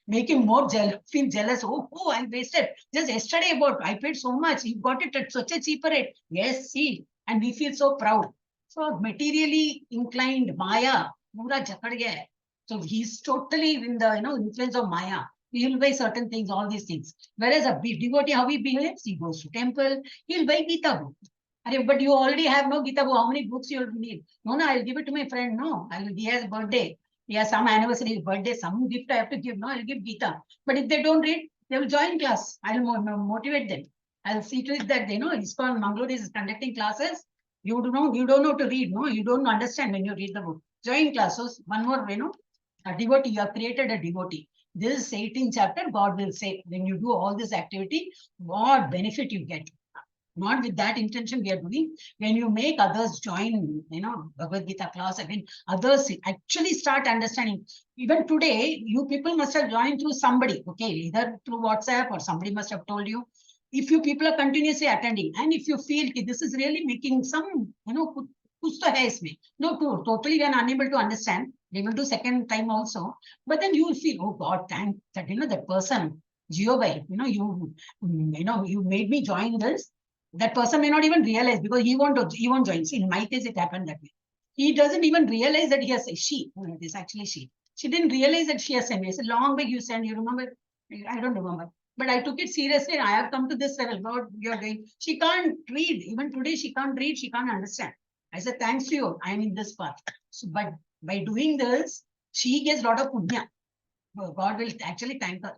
Make him more feel jealous. Oh, I wasted. Just yesterday I paid so much. You got it at such a cheaper rate. Yes, see. And we feel so proud. So materially inclined Maya, pura jakad gaya hai. So he's totally in the influence of Maya. He will buy certain things, all these things. Whereas a devotee, how he behaves, he goes to temple, he'll buy Gita book. But you already have no Gita book. How many books you'll need? No, I'll give it to my friend. No, he has birthday. Yeah, some anniversary, birthday, some gift I have to give. No, I'll give Gita. But if they don't read, they will join class. I'll motivate them. I'll see to it that ISKCON Mangalore is conducting classes. You don't know to read. No, you don't understand when you read the book. Join classes. One more, a devotee. You have created a devotee. This 18th chapter, God will say, when you do all this activity, what benefit you get. Not with that intention we are doing. When you make others join, Bhagavad Gita class, others actually start understanding. Even today, you people must have joined through somebody, okay, either through WhatsApp or somebody must have told you. If you people are continuously attending, and if you feel this is really making some, kuch to hai isme. No, totally we are unable to understand. We will do second time also. But then you will feel, oh God, thank that, that person, Jio, you made me join this. That person may not even realize because he won't join. See, in my case, it happened that way. He doesn't even realize that he has she. It is actually she. She didn't realize that she has sent me. I said, long back you sent. You remember? I don't remember. But I took it seriously. I have come to this level. What you're doing? She can't read. Even today, she can't read. She can't understand. I said, thanks to you. I'm in this path. So, but by doing this, she gets a lot of punya. God will actually thank her.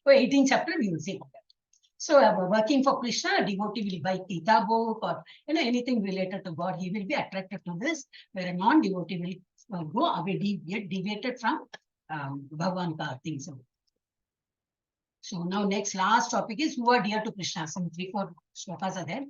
For 18th chapter, we will see about that. So working for Krishna, a devotee will buy Gita book or anything related to God. He will be attracted to this, where a non-devotee will go away, get deviated from Bhagavan ka things. So now next last topic is who are dear to Krishna. Some 3-4 shlokas are there.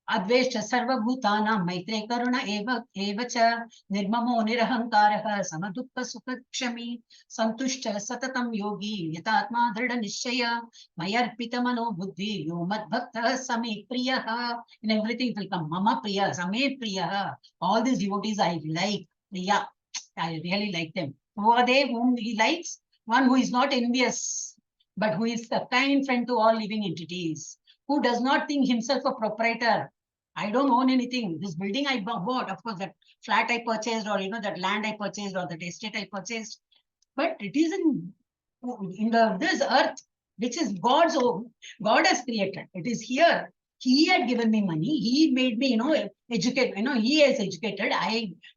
Adveshta sarvabhutanam maitre karuna eva cha nirmamo nirahankarah samadukka sukhakshami santushta satatam yogi yatatma dhrida nishchaya mayarpita mano buddhi yo madbhaktah same priyah. In everything it will come mama priya same priyah. All these devotees I like. Priya, I really like them. Who are they whom he likes? One who is not envious, but who is a kind friend to all living entities, who does not think himself a proprietor. I don't own anything. This building I bought, of course, that flat I purchased, or that land I purchased, or that estate I purchased. But it is in this earth, which is God's own. God has created. It is here. He had given me money. He made me, educate. He is educated.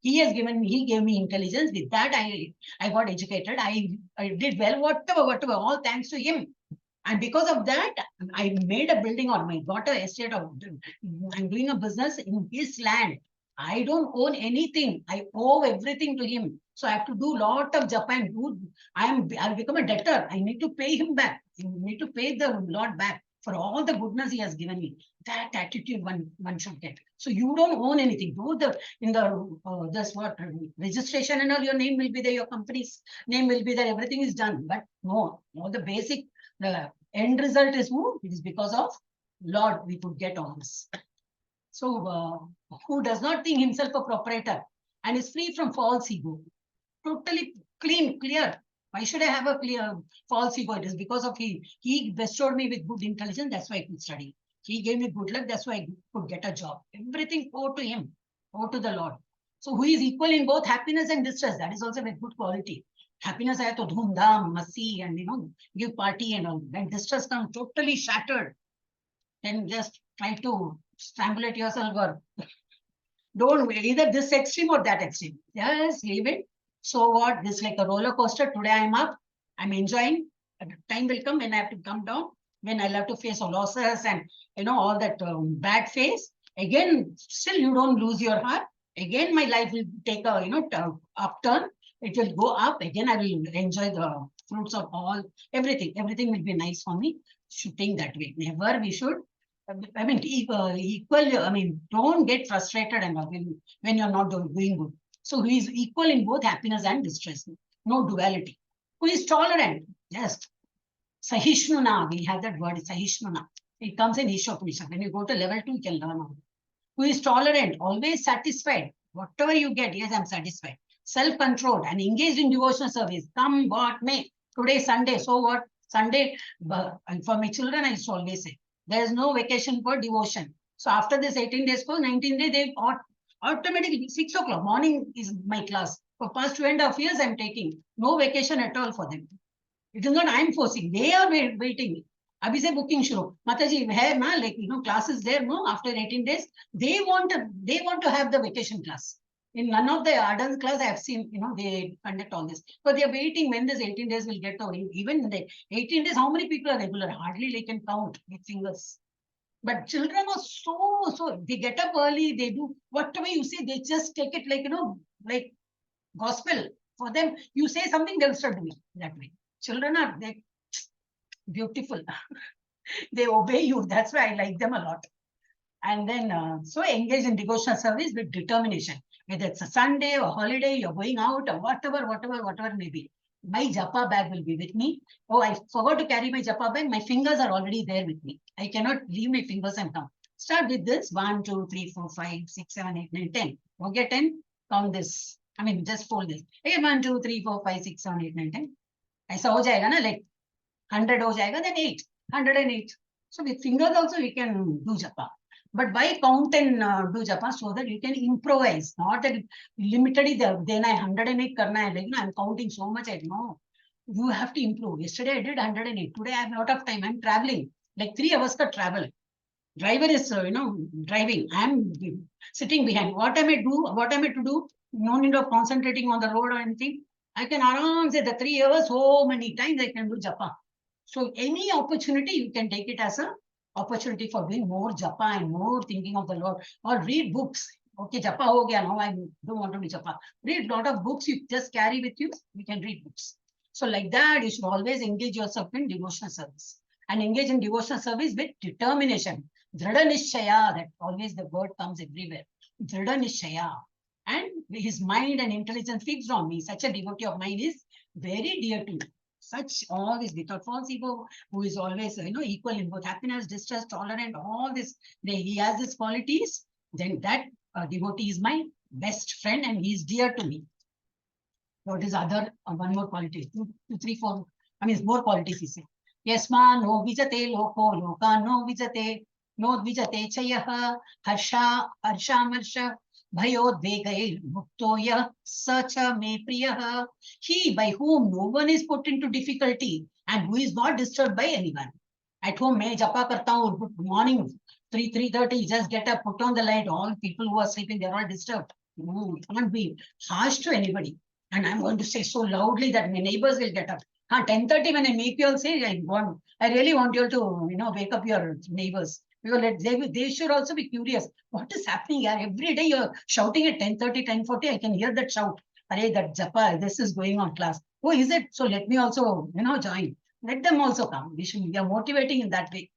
He has given me. He gave me intelligence. With that, I got educated. I did well. Whatever. All thanks to him. And because of that, I made a building or I got an estate of, I'm doing a business in his land. I don't own anything. I owe everything to him. So I have to do a lot of Japan. I've become a debtor. I need to pay him back. I need to pay the Lord back for all the goodness he has given me. That attitude one should get. So you don't own anything. Registration and all, your name will be there, your company's name will be there, everything is done. But no, the basic, the end result is who? It is because of Lord we could get all this. So who does not think himself a proprietor and is free from false ego. Totally clean, clear. Why should I have a clear false ego? It is because of he bestowed me with good intelligence. That's why I could study. He gave me good luck. That's why I could get a job. Everything owe to him, owe to the Lord. So who is equal in both happiness and distress? That is also a good quality. Happiness I have to dhoom dham, masi, and give party and all. When distress comes totally shattered, then just try to strangulate yourself or don't either this extreme or that extreme. Just leave it. So what? This is like a roller coaster. Today I'm up. I'm enjoying. Time will come when I have to come down. When I'll have to face losses and all that bad phase. Again, still you don't lose your heart. Again, my life will take a upturn. It will go up. Again, I will enjoy the fruits of everything. Everything will be nice for me. Should think that way. Never we should. I mean, equal. I mean, don't get frustrated and when you're not doing good. So he is equal in both happiness and distress. No duality. Who is tolerant? Yes. Sahishnuna. We have that word. Sahishnuna. It comes in Ishopanishad. When you go to level 2, you can learn all. Who is tolerant? Always satisfied. Whatever you get, yes, I'm satisfied. Self-controlled and engaged in devotional service. Come what may. Today Sunday. So what? Sunday. And for my children, I used to always say, there is no vacation for devotion. So after this 18 days course, 19 days, they automatically 6 o'clock morning is my class. For past 2.5 years, I'm taking no vacation at all for them. It is not I'm forcing. They are waiting. Abhi se booking shuru. Mathaji, hai na, like classes there, no, after 18 days, they want to have the vacation class. In none of the adult class I have seen, they conduct all this. But they are waiting when this 18 days will get over. Even in the 18 days, how many people are regular? Hardly they can count with fingers. But children are so they get up early, they do whatever you say, they just take it like, like gospel. For them, you say something, they'll start doing that way. Children are beautiful. They obey you. That's why I like them a lot. And then, so engage in devotional service with determination. Whether it's a Sunday or holiday, you're going out or whatever may be. My japa bag will be with me. Oh, I forgot to carry my japa bag. My fingers are already there with me. I cannot leave my fingers and count. Start with this. 1, 2, 3, 4, 5, 6, 7, 8, 9, 10. Okay, 10. Count this. I mean, just fold this. Again, 1, 2, 3, 4, 5, 6, 7, 8, 9, 10. ऐसा हो जाएगा ना, like 100 हो जाएगा, then 8, 108. So with fingers also we can do japa. But why count and do japa? So that you can improvise, not that limitedly then I 108 karna hai, like I'm counting so much. No, you have to improve. Yesterday I did 108. Today I have a lot of time. I'm traveling, like 3 hours ka travel. Driver is driving. I'm sitting behind. What am I to do? No need of concentrating on the road or anything. I can aram say the 3 hours, so many times I can do japa. So any opportunity, you can take it as an opportunity for doing more japa and more thinking of the Lord, or read books. Okay, japa ho gaya, now I don't want to be japa. Read a lot of books you just carry with you. You can read books. So like that, you should always engage yourself in devotional service. And engage in devotional service with determination. Dhrida nishchaya, that always the word comes everywhere. Dhrida nishchaya. And his mind and intelligence fixed on me. Such a devotee of mine is very dear to me. Such all this without false ego, who is always equal in both happiness, distress, tolerant, all this. He has these qualities. Then that devotee is my best friend and he is dear to me. What is other one more quality? Two, three, four. I mean, more qualities. He said. Yasma no vijate loko loka no vijate vijate chayaha harsha marsha bhayodvegail muktoya sacha me priyaha. He by whom no one is put into difficulty and who is not disturbed by anyone. At home, मैं japa करता हूँ. Good morning, 3:30. Just get up, put on the light. All people who are sleeping, they're all disturbed. No, you can't be harsh to anybody. And I'm going to say so loudly that my neighbors will get up. 10:30 when I make you all say, I really want you all to, wake up your neighbors. Because they should also be curious. What is happening here? Every day you're shouting at 10:30, 10:40. I can hear that shout. Arey, that japa, this is going on class. Oh, is it? So let me also, join. Let them also come. We are motivating in that way.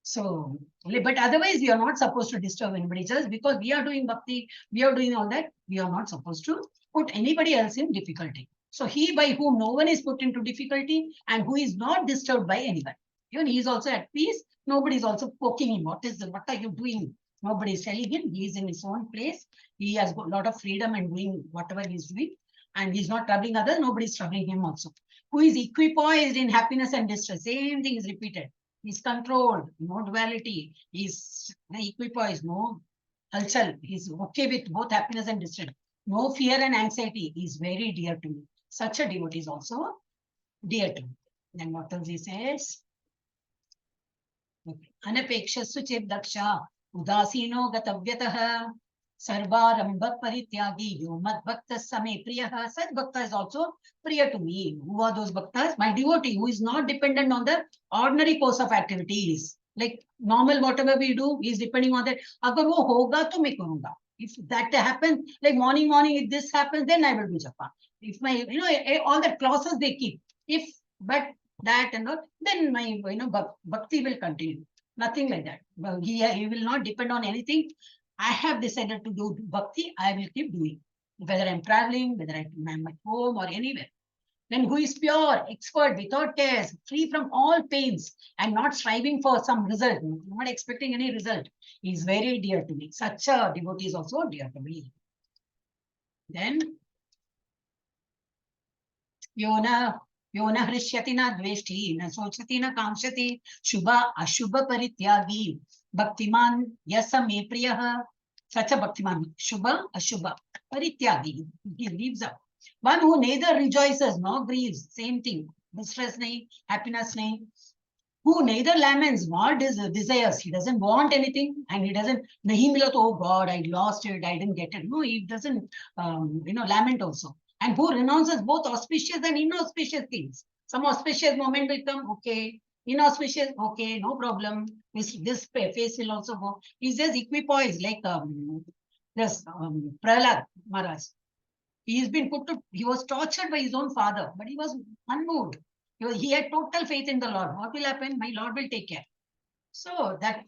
So, but otherwise, we are not supposed to disturb anybody. Just because we are doing bhakti, we are doing all that, we are not supposed to put anybody else in difficulty. So, he by whom no one is put into difficulty and who is not disturbed by anyone. Even he is also at peace. Nobody is also poking him. What are you doing? Nobody is telling him. He is in his own place. He has got a lot of freedom and doing whatever he is doing. And he's not troubling others. Nobody is troubling him also. Who is equipoised in happiness and distress. Same thing is repeated. He's controlled, no duality. He's equipoised, no halchal. He's okay with both happiness and distress. No fear and anxiety. He's very dear to me. Such a devotee is also dear to me. Then what else he says? Anapekshasu daksha udasino gatavyataha sarvarambha parityagi yo mad bhakta same priyaha. Such bhakta is also priya to me. Who are those bhaktas? My devotee who is not dependent on the ordinary course of activities. Like normal whatever we do is depending on that. Agar wo hoga to main karunga. If that happens, like morning, if this happens, then I will do japa. If my, all the clauses they keep. If, but that and all, then my, bhakti will continue. Nothing like that. He will not depend on anything. I have decided to do bhakti, I will keep doing. Whether I'm traveling, whether I'm at home or anywhere. Then who is pure, expert, without cares, free from all pains, and not striving for some result, not expecting any result, is very dear to me. Such a devotee is also dear to me. Then, Yona hrishyati na dveshti, na sochati na kamshati, shubha ashubha parityagi, bhaktiman yasa me priyaha. Such a bhaktiman, shubha ashubha parityagi. He leaves up. One who neither rejoices nor grieves, same thing, distress nahi, happiness nahi, who neither laments nor desires. He doesn't want anything and he doesn't, nahi mila to, oh God, I lost it, I didn't get it. No, he doesn't, lament also. And who renounces both auspicious and inauspicious things. Some auspicious moment will come, okay. Inauspicious, okay, no problem. This face will also go. He's just equipoised, like this Prahlad Maharaj. He was tortured by his own father, but he was unmoved. He had total faith in the Lord. What will happen? My Lord will take care. So that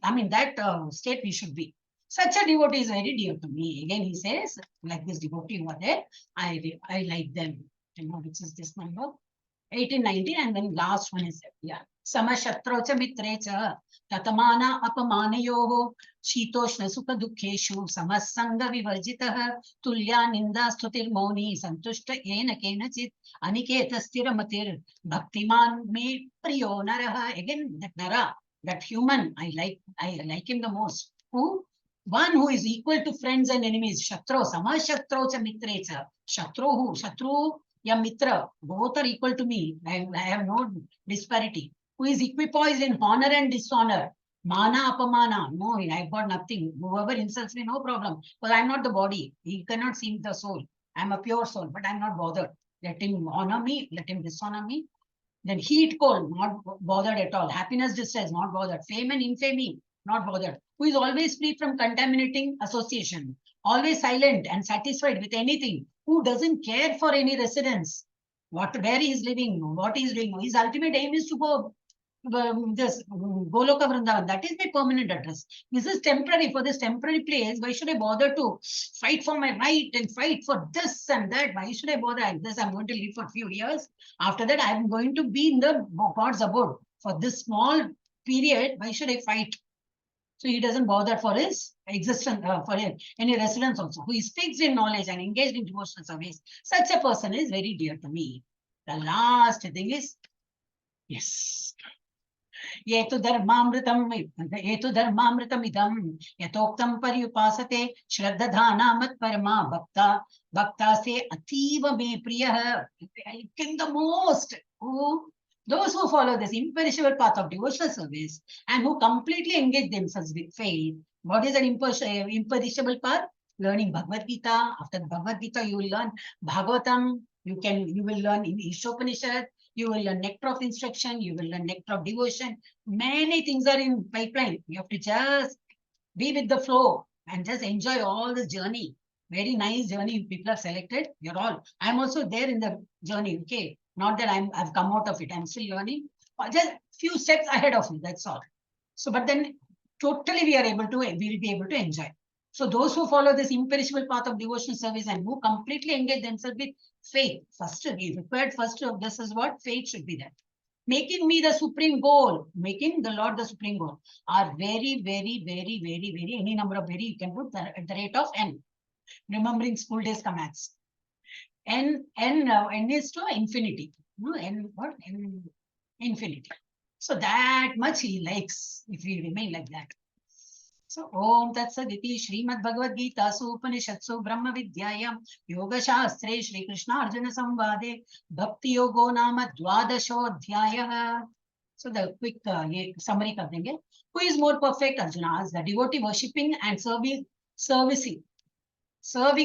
state we should be. Such a devotee is very dear to me. Again, he says, like this devotee over there, I like them. Which is this number? 18, 19, and then last one is, Samashatrocha mitrecha, tatamana apamanayoho, shitoshna sukha dukkeshu, samasanga vivarjitaha, tulya ninda stutir moni, santushta ena kenachit, aniketa sthiramatir, bhaktiman me priyo naraha. Again, that nara, that human, I like him the most. Who? One who is equal to friends and enemies. Shatro, samashatrocha mitrecha. Shatro who? Shatru, ya mitra, both are equal to me. I have no disparity. Who is equipoised in honor and dishonor. Mana apamana. No, I've got nothing. Whoever insults me, no problem. Because I'm not the body. He cannot see the soul. I'm a pure soul, but I'm not bothered. Let him honor me, let him dishonor me. Then heat, cold, not bothered at all. Happiness, distress, not bothered. Fame and infamy, not bothered, who is always free from contaminating association, always silent and satisfied with anything, who doesn't care for any residence, where he is living, what he is doing. His ultimate aim is to go this Goloka Vrindavan. That is my permanent address. This is temporary. For this temporary place, why should I bother to fight for my right and fight for this and that? Why should I bother? This I'm going to live for a few years. After that, I'm going to be in the God's abode. For this small period, why should I fight? So he doesn't bother for his existence, for any residence also, who is fixed in knowledge and engaged in devotional service. Such a person is very dear to me. The last thing is, yes. Yetu dharmamritam idam yatoktam paryupasate shraddhadhana mat parama bhakta se ativa me priya. I think the most those who follow this imperishable path of devotional service and who completely engage themselves with faith. What is an imperishable path? Learning Bhagavad Gita. After Bhagavad Gita, you will learn Bhagavatam. You will learn in Ishopanishad. You will learn nectar of instruction. You will learn nectar of devotion. Many things are in pipeline. You have to just be with the flow and just enjoy all this journey. Very nice journey people have selected. You're all. I'm also there in the journey. Okay. Not that I've come out of it. I'm still learning. Just few steps ahead of you. That's all. So, but then totally we'll be able to enjoy. So those who follow this imperishable path of devotional service and who completely engage themselves with faith, required first of this is what faith should be there. Making me the supreme goal, making the Lord the supreme goal, are very, very, very, very, very, any number of very, you can put at the rate of n. Remembering school days commands. N is to infinity. No, n what? N infinity. So that much he likes if we remain like that. So, Om Tat Saditi Srimad Bhagavad Gita Upanishatsu Brahma Vidyayam Yoga Shastre Shri Krishna Arjuna Samvade Bhakti Yogo Nama Dwadashodhyaya. So, the quick summary kar denge. Who is more perfect? Arjuna asks. The devotee worshipping and serving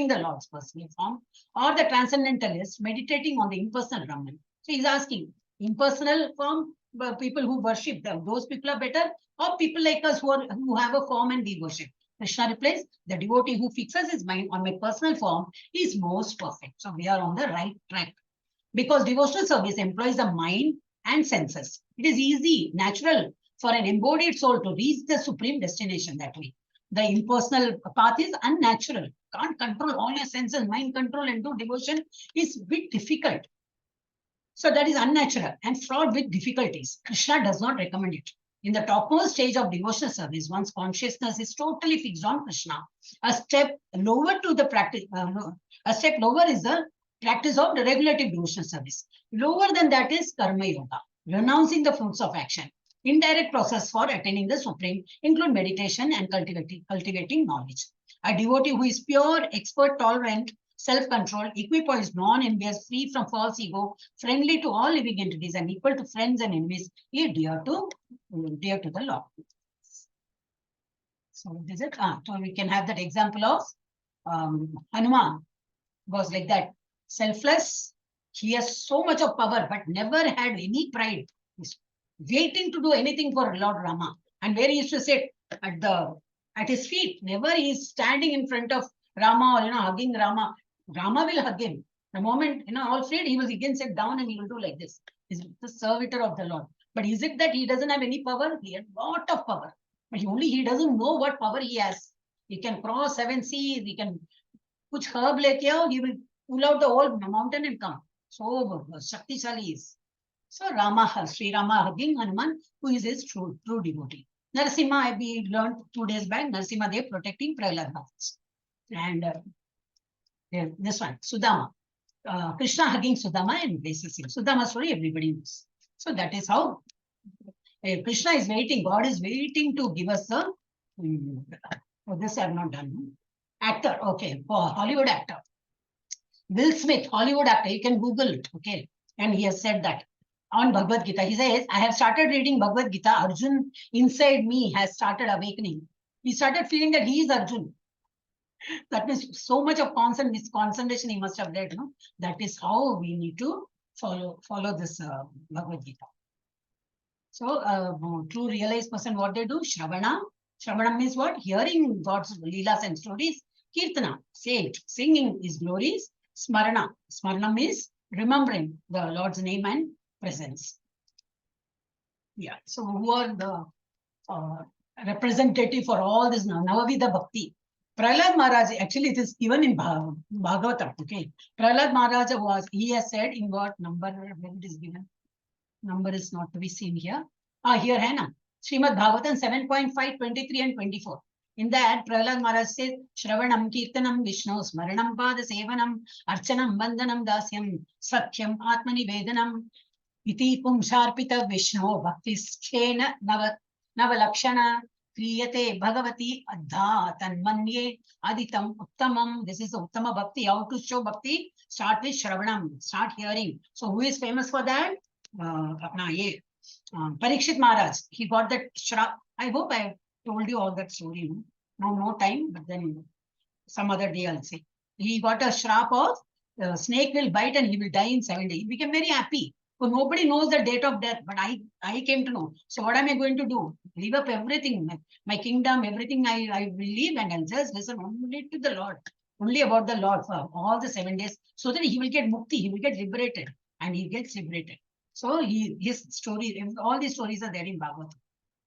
the Lord's personal form, or the transcendentalist meditating on the impersonal Brahman. So, he's asking impersonal form, people who worship them, those people are better, or people like us who have a form and we worship. Krishna replies, the devotee who fixes his mind on my personal form is most perfect. So we are on the right track. Because devotional service employs the mind and senses. It is easy, natural for an embodied soul to reach the supreme destination that way. The impersonal path is unnatural. Can't control all your senses, mind control and do devotion is a bit difficult. So that is unnatural and fraught with difficulties. Krishna does not recommend it. In the topmost stage of devotional service, one's consciousness is totally fixed on Krishna. A step lower to the practice, a step lower is the practice of the regulative devotional service. Lower than that is karma yoga, renouncing the fruits of action. Indirect process for attaining the supreme include meditation and cultivating knowledge. A devotee who is pure, expert, tolerant, self-control, equipoised, non-envious, free from false ego, friendly to all living entities, and equal to friends and enemies, is dear to the Lord. So this is so we can have that example of Hanuman was like that, selfless. He has so much of power, but never had any pride. He's waiting to do anything for Lord Rama, and where he used to sit at his feet. Never he is standing in front of Rama or hugging Rama. Rama will hug him. The moment all freed, he will again sit down and he will do like this. He's the servitor of the Lord. But is it that he doesn't have any power? He had a lot of power. But he doesn't know what power he has. He can cross 7 seas. He can kuch herb leke aao, he will pull out the whole mountain and come. So Shaktishali is. So Sri Rama hugging Hanuman, who is his true devotee. Narasimha, we learned 2 days back, Narasimha Dev protecting Prahlad Bhavas. And this one, Sudama. Krishna hugging Sudama and blesses him. Sudama story everybody knows. So that is how Krishna is waiting. God is waiting to give us the. This I have not done. Actor, okay, Hollywood actor. Will Smith, Hollywood actor. You can Google it, okay. And he has said that on Bhagavad Gita. He says, I have started reading Bhagavad Gita. Arjun inside me has started awakening. He started feeling that he is Arjun. That means so much of concentration he must have read. No? That is how we need to follow this Bhagavad Gita. So, true realized person, what they do? Shravana, Shravanam means what? Hearing God's leelas and stories. Kirtana, say it. Singing is glories. Smarana. Smarana means remembering the Lord's name and presence. Yeah. So who are the representative for all this Navavida Bhakti? Prahlad Maharaj, actually it is given in Bhagavatam. Okay. Prahlad Maharaj he has said in what number, when it is given? Number is not to be seen here. Here, Hannah. Srimad Bhagavatam 7.5, 23 and 24. In that, Prahlad Maharaj says, Shravanam, Kirtanam, Vishnu, Smaranam, Pada Sevanam, Archanam, Bandhanam, Dasyam, Sakyam, Atmani Vedanam, Iti Pumsharpita Vishnu, Bhakti Skena, Navalakshana, Kriyate, Bhagavati, Adha, Tanmanye, Aditam, Uttamam. This is Uttama Bhakti. How to show Bhakti? Start with Shravanam, start hearing. So, who is famous for that? Parikshit Maharaj, he got that shrap. I hope I told you all that story. No time, but then some other day I'll say. He got a shrap of snake will bite and he will die in 7 days. He became very happy. So nobody knows the date of death, but I came to know. So what am I going to do? Leave up everything, my kingdom, everything I will leave, and I'll just listen only to the Lord, only about the Lord for all the 7 days, so that he will get mukti, he will get liberated, and he gets liberated. So his story, all these stories are there in Bhagavatam.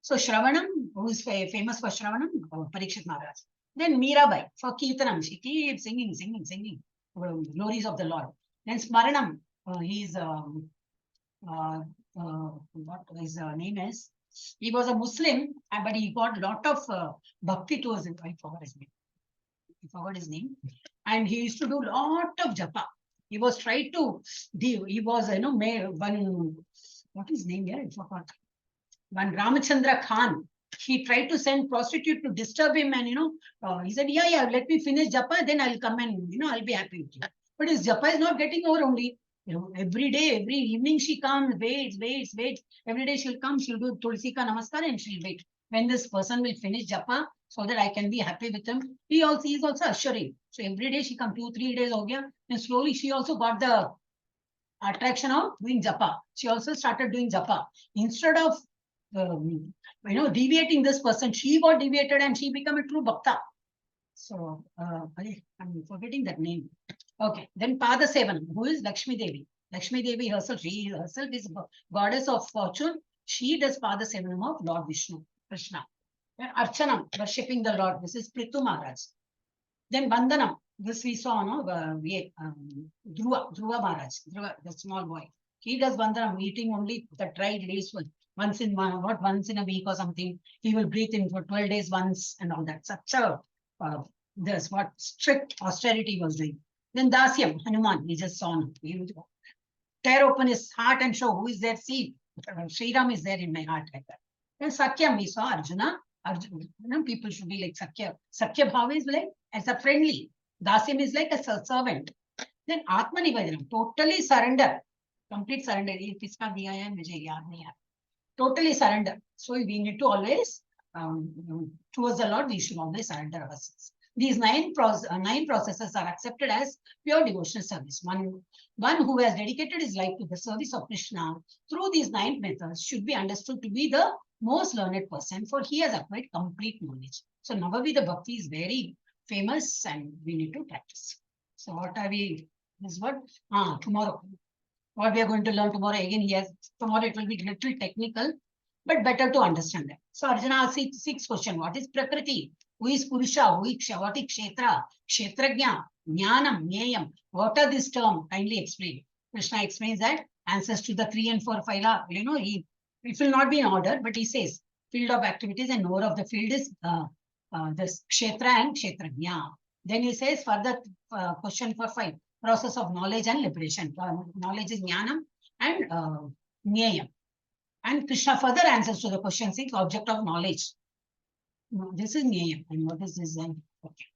So Shravanam, who is famous for Shravanam, Parikshit Maharaj. Then Mirabai for Kirtanam, she keeps singing, glories of the Lord. Then Smaranam, what his name is? He was a Muslim, but he got a lot of bhakti towards him. I forgot his name. And he used to do a lot of japa. He was trying to, he was, one, what is his name here? I forgot. One Ramachandra Khan, he tried to send prostitute to disturb him, and, he said, yeah, let me finish japa, then I'll come and, I'll be happy with you. But his japa is not getting over only. Every day, every evening she comes, waits. Every day she'll come, she'll do Tulsi ka namaskar and she'll wait. When this person will finish japa, so that I can be happy with him. He is also assuring. So every day she comes, 2-3 days over here. And slowly she also got the attraction of doing japa. She also started doing japa. Instead of, deviating this person, she got deviated and she became a true bhakta. So, I'm forgetting that name. Okay, then Pada Sevan, who is Lakshmi Devi. Lakshmi Devi herself, she herself is goddess of fortune. She does Pada Sevanam of Lord Vishnu, Krishna. Then Archanam, worshipping the Lord. This is Prithu Maharaj. Then Bandhanam, this we saw, Dhruva Maharaj, Dhruva, the small boy. He does Bandhanam, eating only the dried leaves once in a week or something. He will breathe in for 12 days once and all that. Such a, this what strict austerity was doing. Then Dasyam, Hanuman, we just saw him. He would tear open his heart and show who is there. See, Sri Ram is there in my heart like that. Then Sakyam, we saw Arjuna. People should be like Sakya. Sakya Bhava is like as a friendly. Dasyam is like a servant. Then Atmanivedanam, totally surrender. Complete surrender. Totally surrender. So we need to always, towards the Lord, we should always surrender ourselves. These 9 processes are accepted as pure devotional service. One who has dedicated his life to the service of Krishna through these 9 methods should be understood to be the most learned person, for he has acquired complete knowledge. So Navavida Bhakti is very famous and we need to practice. So what are we, this is what, tomorrow. What we are going to learn tomorrow, again, tomorrow it will be little technical, but better to understand that. So Arjuna asks 6 questions. What is Prakriti? Who is Purusha? What is Kshetra? Kshetrajna, Jnanam, Nyayam. What are these terms? Kindly explain. Krishna explains that answers to the 3 and 4 phaila. It will not be in order, but he says field of activities and knower of the field is this Kshetra and Kshetrajna. Then he says further question for 5. Process of knowledge and liberation. Knowledge is Jnanam and Nyayam. And Krishna further answers to the question 6, object of knowledge. This is Nyayam. And what is this then? Okay.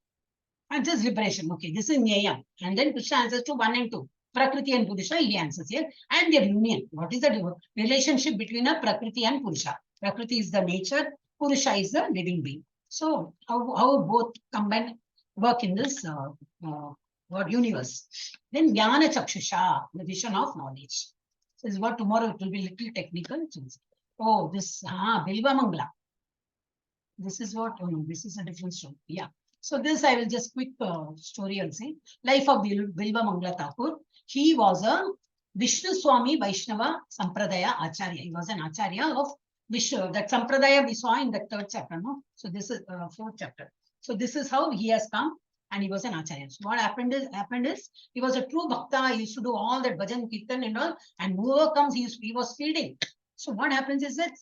And this is liberation. Okay, this is Nyayam. And then Krishna answers to 1 and 2. Prakriti and Purusha, he answers here. And their union. What is the relationship between a Prakriti and Purusha? Prakriti is the nature. Purusha is the living being. So, how both combine, work in this universe. Then Jnana Chakshusha, the vision of knowledge. So this is what tomorrow it will be little technical. Oh, this Bilva Mangala. This is what, oh no, this is a different story. Yeah. So this I will just quick story I'll say. Life of Bilba Mangla Thakur. He was a Vishnu Swami Vaishnava Sampradaya Acharya. He was an Acharya of Vishnu. That Sampradaya we saw in the 3rd chapter, no? So this is 4th chapter. So this is how he has come, and he was an Acharya. So what happened is he was a true Bhakta. He used to do all that bhajan, kirtan and all, and whoever comes, he was feeding. So what happens is that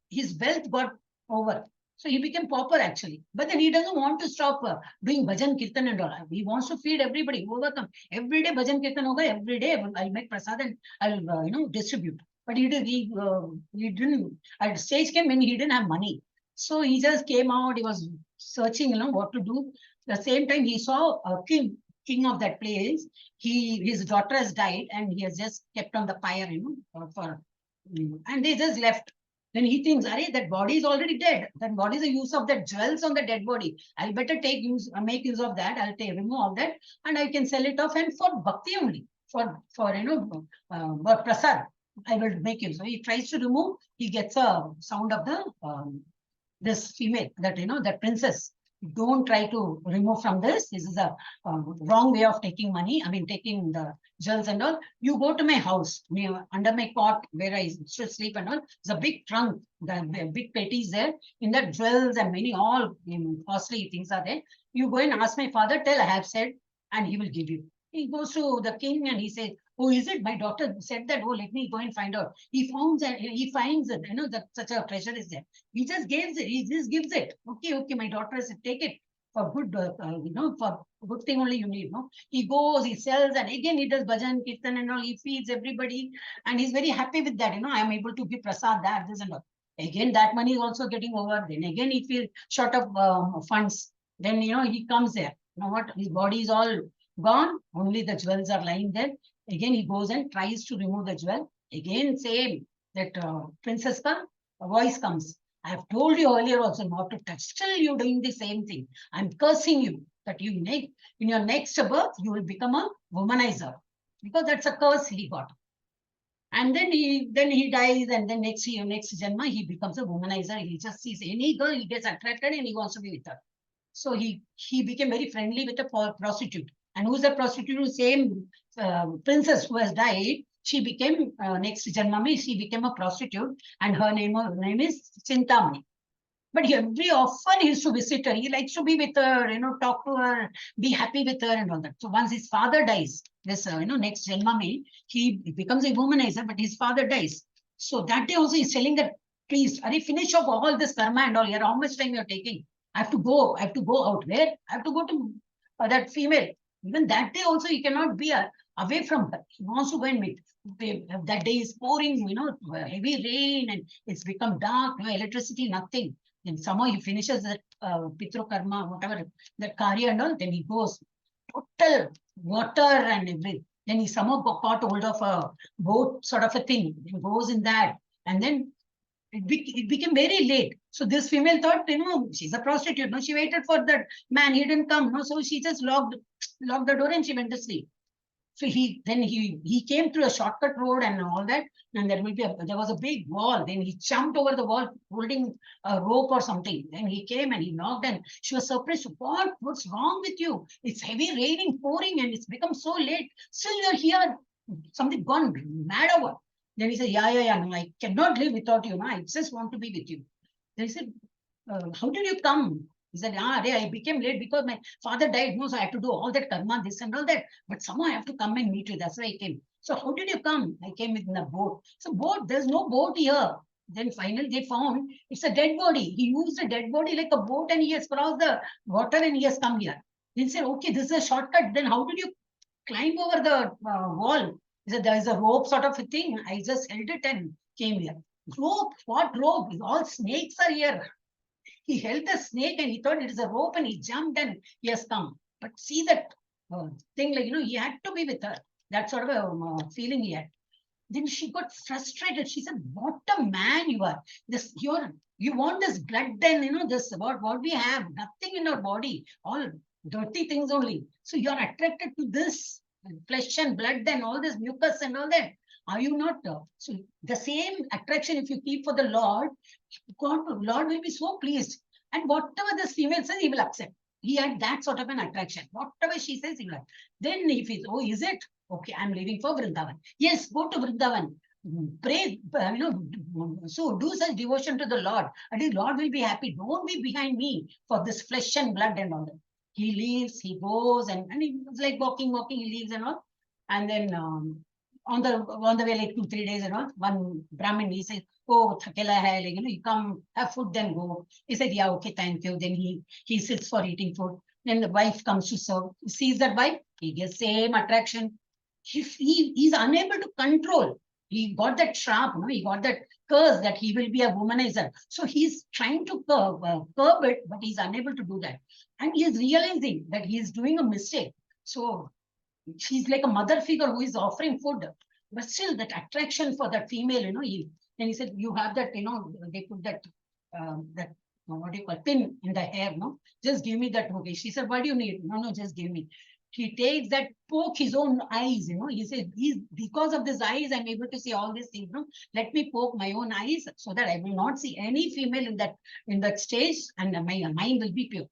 his wealth got over. So he became pauper actually. But then he doesn't want to stop doing bhajan, kirtan and all. He wants to feed everybody, whoever comes. Every day bhajan, kirtan hoga, every day I'll make prasad and I'll distribute. But he didn't, at stage came when he didn't have money. So he just came out, he was searching, what to do. The same time he saw a king of that place. His daughter has died and he has just kept on the pyre, and they just left. Then he thinks, Arey, that body is already dead. Then what is the use of that jewels on the dead body? I'll better make use of that. I'll remove all that and I can sell it off, and for bhakti only, for prasad, I will make use. So he tries to remove, he gets a sound of the this female, that princess. Don't try to remove from this. This is a wrong way of taking money. I mean, taking the jewels and all. You go to my house, under my cot where I should sleep and all. There's a big trunk, the big petties there. In that jewels and many all costly things are there. You go and ask my father, tell I have said, and he will give you. He goes to the king and he says, "Oh, is it? My daughter said that. Oh, let me go and find out." He finds it. That such a treasure is there. He just gives it. He just gives it. Okay. My daughter said, take it for good. For good thing only you need. No, he goes, he sells, and again he does bhajan, kirtan, and all. He feeds everybody, and he's very happy with that. I am able to give prasad, that, this, and all. Again, that money is also getting over. Then again, he feels short of funds. Then he comes there. You know what? His body is all gone. Only the jewels are lying there. Again, he goes and tries to remove the jewel. Again, same, that princess a voice comes. I have told you earlier also not to touch. Still, you're doing the same thing. I'm cursing you that in your next birth, you will become a womanizer, because that's a curse he got. And then he dies, and then next Janma, he becomes a womanizer. He just sees any girl, he gets attracted and he wants to be with her. So he became very friendly with a prostitute. And who's the prostitute? Same princess who has died. She became next Janmami. She became a prostitute, and her name is Chintamani. But every often he used to visit her. He likes to be with her, talk to her, be happy with her, and all that. So once his father dies, this next Janmami, he becomes a womanizer, but his father dies. So that day also he's telling the priest, "Are you finish off all this karma and all here? How much time you're taking? I have to go out. Where? I have to go to that female." Even that day also he cannot be away from her. He wants to go and meet. That day is pouring, heavy rain, and it's become dark, no electricity, nothing. Then somehow he finishes that Pitru Karma, whatever, that Karya and all, then he goes. Total water and everything. Then he somehow got hold of a boat sort of a thing. He goes in that. And then it became very late. So this female thought, she's a prostitute. No, she waited for that man. He didn't come. No, so she just locked the door and she went to sleep. So he came through a shortcut road and all that, and there was a big wall. Then he jumped over the wall holding a rope or something. Then he came and he knocked, and she was surprised. What's wrong with you? It's heavy raining, pouring, and it's become so late. Still you're here. Something gone mad over. Then he said, yeah, no, I cannot live without you. No, I just want to be with you. Then he said, how did you come? He said, I became late because my father died. No, so I had to do all that karma, this and all that. But somehow I have to come and meet you. That's why I came. So how did you come? I came in a boat. So boat, there's no boat here. Then finally they found it's a dead body. He used a dead body like a boat, and he has crossed the water and he has come here. He said, okay, this is a shortcut. Then how did you climb over the wall? He said, there is a rope sort of a thing. I just held it and came here. Rope? What rope? All snakes are here. He held the snake and he thought it is a rope, and he jumped and he has come. But see that thing, he had to be with her. That sort of a feeling he had. Then she got frustrated. She said, what a man you are. You want this blood, then, this what we have. Nothing in our body. All dirty things only. So you're attracted to this flesh and blood, then all this mucus and all that. Are you not? So the same attraction, if you keep for the Lord, Lord will be so pleased. And whatever this female says, he will accept. He had that sort of an attraction. Whatever she says, he will accept. Then if he's, oh, is it? Okay, I'm leaving for Vrindavan. Yes, go to Vrindavan. Pray, so do such devotion to the Lord. And the Lord will be happy. Don't be behind me for this flesh and blood and all that. He leaves, he goes, and it's like walking, he leaves and all. And then on the way, like 2-3 days and all, one Brahmin, he says, oh, thakela hai, like, you come have food, then go. He said, yeah, okay, thank you. Then he sits for eating food. Then the wife comes to serve. He sees that wife, he gets same attraction. He's unable to control. He got that sharp, he got that curse that he will be a womanizer. So he's trying to curb it, but he's unable to do that. And he's realizing that he's doing a mistake. So she's like a mother figure who is offering food, but still that attraction for that female, then he said, you have that, they put that, what do you call, pin in the hair, just give me that. Okay. She said, what do you need? No, just give me. He takes that, poke his own eyes, he said, because of these eyes, I'm able to see all these things, let me poke my own eyes so that I will not see any female in that stage, and my mind will be pure.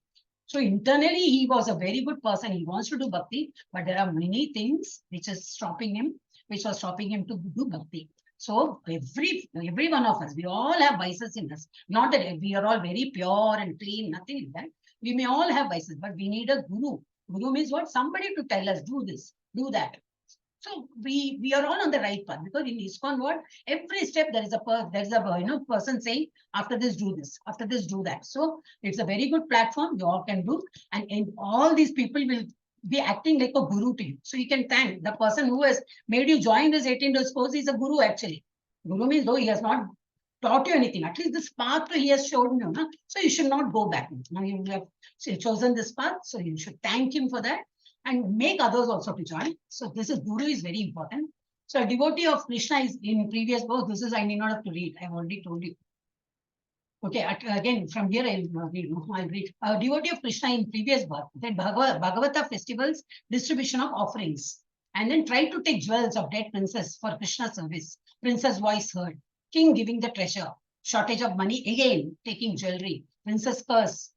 So internally, he was a very good person. He wants to do bhakti, but there are many things which was stopping him to do bhakti. So every one of us, we all have vices in us. Not that we are all very pure and clean, nothing like that. We may all have vices, but we need a guru. Guru means what? Somebody to tell us, do this, do that. So we are all on the right path, because in ISKCON, what, every step there is a person saying, after this do this, after this do that. So it's a very good platform you all can do, and all these people will be acting like a guru to you. So you can thank the person who has made you join this 18-day course. Is a guru actually. Guru means though he has not taught you anything, at least this path he has shown you. So you should not go back. Now you have chosen this path, so you should thank him for that. And make others also to join. So this is Guru is very important. So a devotee of Krishna is in previous book. This is I need not have to read. I've already told you. Okay, again from here I'll read. A devotee of Krishna in previous book. Then Bhagavata festivals, distribution of offerings, and then try to take jewels of dead princess for Krishna service. Princess voice heard. King giving the treasure. Shortage of money, again taking jewelry. Princess curse.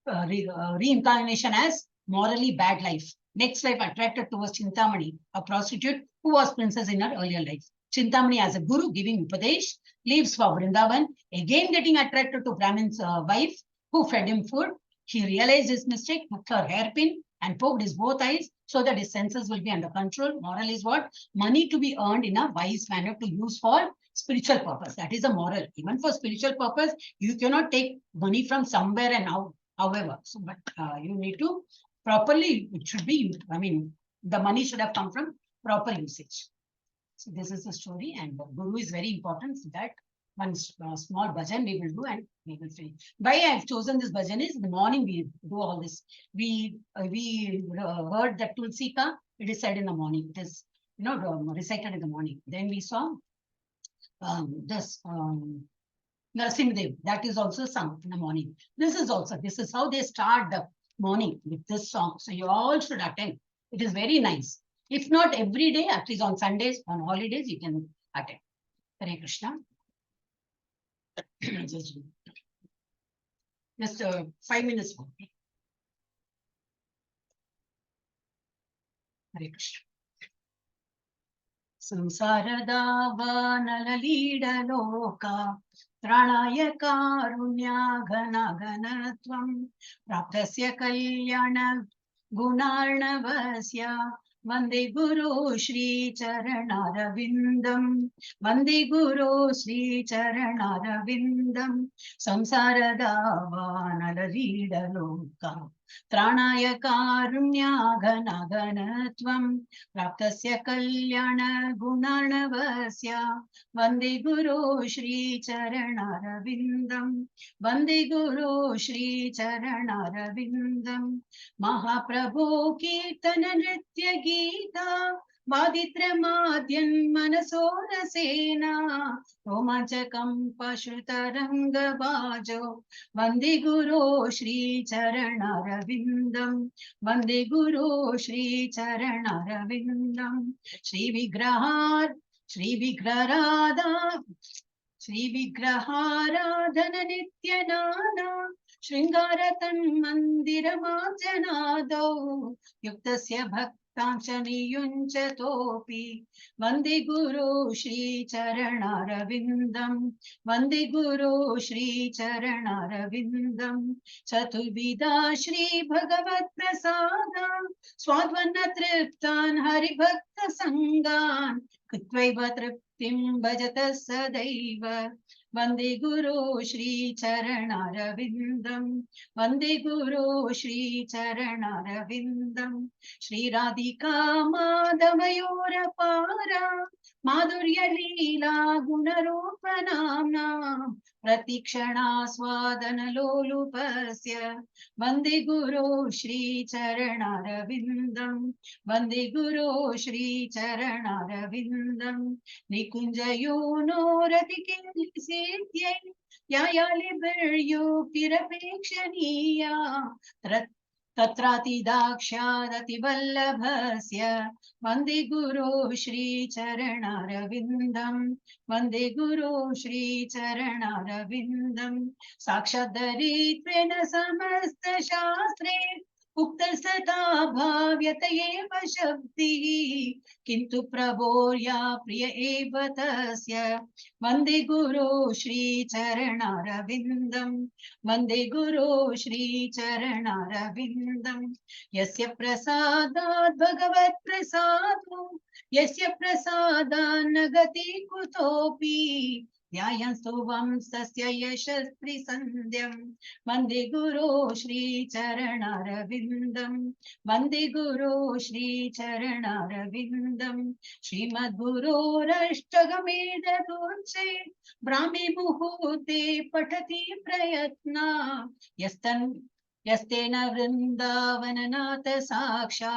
Reincarnation as morally bad life. Next life attracted towards Chintamani, a prostitute who was princess in her earlier life. Chintamani as a guru giving Upadesh, leaves for Vrindavan, again getting attracted to Brahmin's wife who fed him food. He realized his mistake, took her hairpin and poked his both eyes so that his senses will be under control. Moral is what? Money to be earned in a wise manner to use for spiritual purpose. That is a moral. Even for spiritual purpose, you cannot take money from somewhere and out. However, so but you need to properly, it should be, the money should have come from proper usage. So this is the story, and Guru is very important. So that one small bhajan we will do, and we will finish. Why I have chosen this bhajan is in the morning we do all this. We heard that Tulsika, it is said in the morning. It is recited in the morning. Then we saw this Narasimhadev, that is also sung in the morning. This is how they start the morning with this song. So you all should attend. It is very nice. If not every day, at least on Sundays, on holidays, you can attend. Hare Krishna. Just 5 minutes more. Hare Krishna. Samsarada vanalida loka Pranaya karunya ghana ghanatvam Praptasya kalyana gunarnavasya Vande Guru Shri Charanaravindam Vande Guru Shri Charanaravindam Samsarada vanalida loka Tranaya karunya ghana ghanatvam Praptasya kalyana gunarnavasya Vande Guru Shri Charanaravindam Vande Guru Shri Charanaravindam Mahaprabhu Kirtana Nritya Gita Vaditramadyan Manasora Romanchakam Pashrutaranga Vajo Vande Guru Shri Charanaravindam Vande Guru Shri Charanaravindam Shri Vigrahar Shri Vigrarada Shri Vigraharadhana Nityanana Shringara Tanmandiramajanado Yuktasya Bhaktanshani Yunchatopi Vande Guru Shri Charanaravindam Vande Guru Shri Charanaravindam Chaturvida Shri Bhagavat Prasada Swadvana Triptan Haribhakta Sangan Kutvaiva Triptim Bhajata Sadaiva Vande Guru Shri Charanaravindam Vande Guru Shri Charanaravindam Shri Radhika Madhamayura Para Madhurya Leela Gunaropanamna Pratikshana Swadana Lolupasya Vande Guru Shri Charanaravindam Vande Guru Shri Charanaravindam Nikunjayono Ratikeli Setye Yayali Biryu Pirapekshaniya Tatrati Dakshadati Vallabhasya Vande Guru Shri Charanaravindam Vande Guru Shri Charanaravindam Sakshadaritvena Samasta Shastre Ukta Sata Bhavyata Eva Shabdi Kintu Praborya Priya Eva Tasya Vande Guru Shri Charanaravindam Vande Guru Shri Charanaravindam Yasya Prasadat Bhagavat Prasadu Yasya Prasadan Nagati Kutopi Dhyayan Suvam Sasya Yashastri Sandhyam Vande Guru Shri Charanaravindam Vande Guru Shri Charanaravindam Srimad Guru Rashtagameda Durche Brahmi Muhurte Patati Prayatna Yastena Vrindavananata Saksha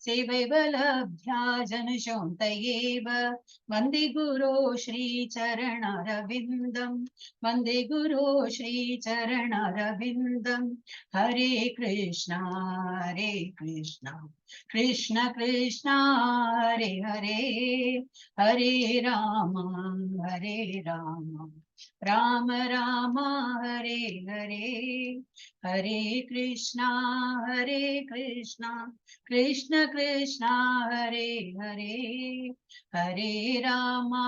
Sevaiva Labdhya Janashantayeva Vande Guru Shri Charanaravindam Vande Guru Shri Charanaravindam Hare Krishna Krishna Krishna Hare Hare Hare Rama Rama Rama Hare Hare Hare Krishna Krishna Krishna Hare Hare Hare Rama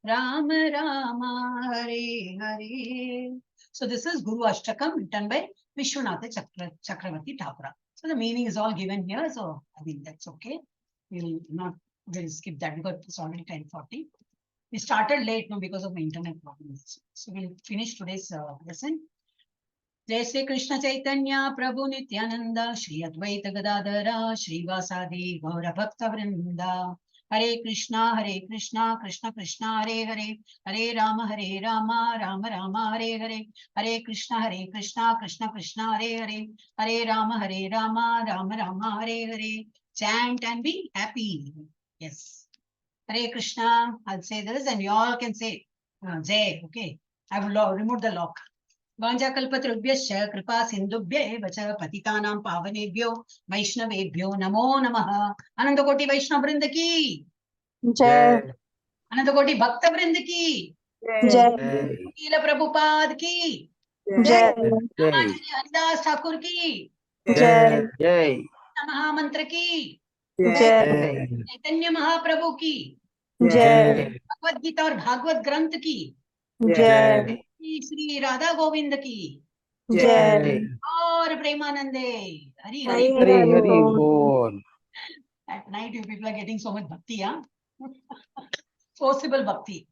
Rama Rama Hare Hare. So this is Guru Ashtakam written by Vishwanatha Chakravarti Thakura. So the meaning is all given here. So I think that's okay. We'll skip that because it's already 10:40. We started late now because of the internet problems. So we'll finish today's lesson. Jai Shri Krishna Chaitanya Prabhu Nityananda Shri Advaita Gadadara Shri Vasadi Gaura Bhakta Vrinda Hare Krishna Krishna Krishna Hare Hare Hare Rama Rama Rama Hare Hare Hare Krishna Krishna Krishna Hare Hare Hare Rama Rama Rama Hare Hare. Chant and be happy. Yes. Hare Krishna. I'll say this and you all can say Jai. Okay. I will remove the lock. वाञ्छाकल्पतरुभ्यश्च कृपा सिन्धुभ्य एव च पतितानां पावनेभ्यो वैष्णवेभ्यो नमो नमः. अनंतकोटि वैष्णव वृंद की जय. अनंतकोटि भक्त वृंद की जय. शील प्रभुपाद की जय. हरिदास ठाकुर की जय. जय. महामंत्र की जय. चैतन्य महाप्रभु की जय. भगवद गीता और भागवत ग्रंथ की जय. श्री राधा गोविंद की जय. और प्रेमानंदे. हरि हरि हरि हरि बोल. At night you people are getting so much bhakti, huh? Forcible bhakti.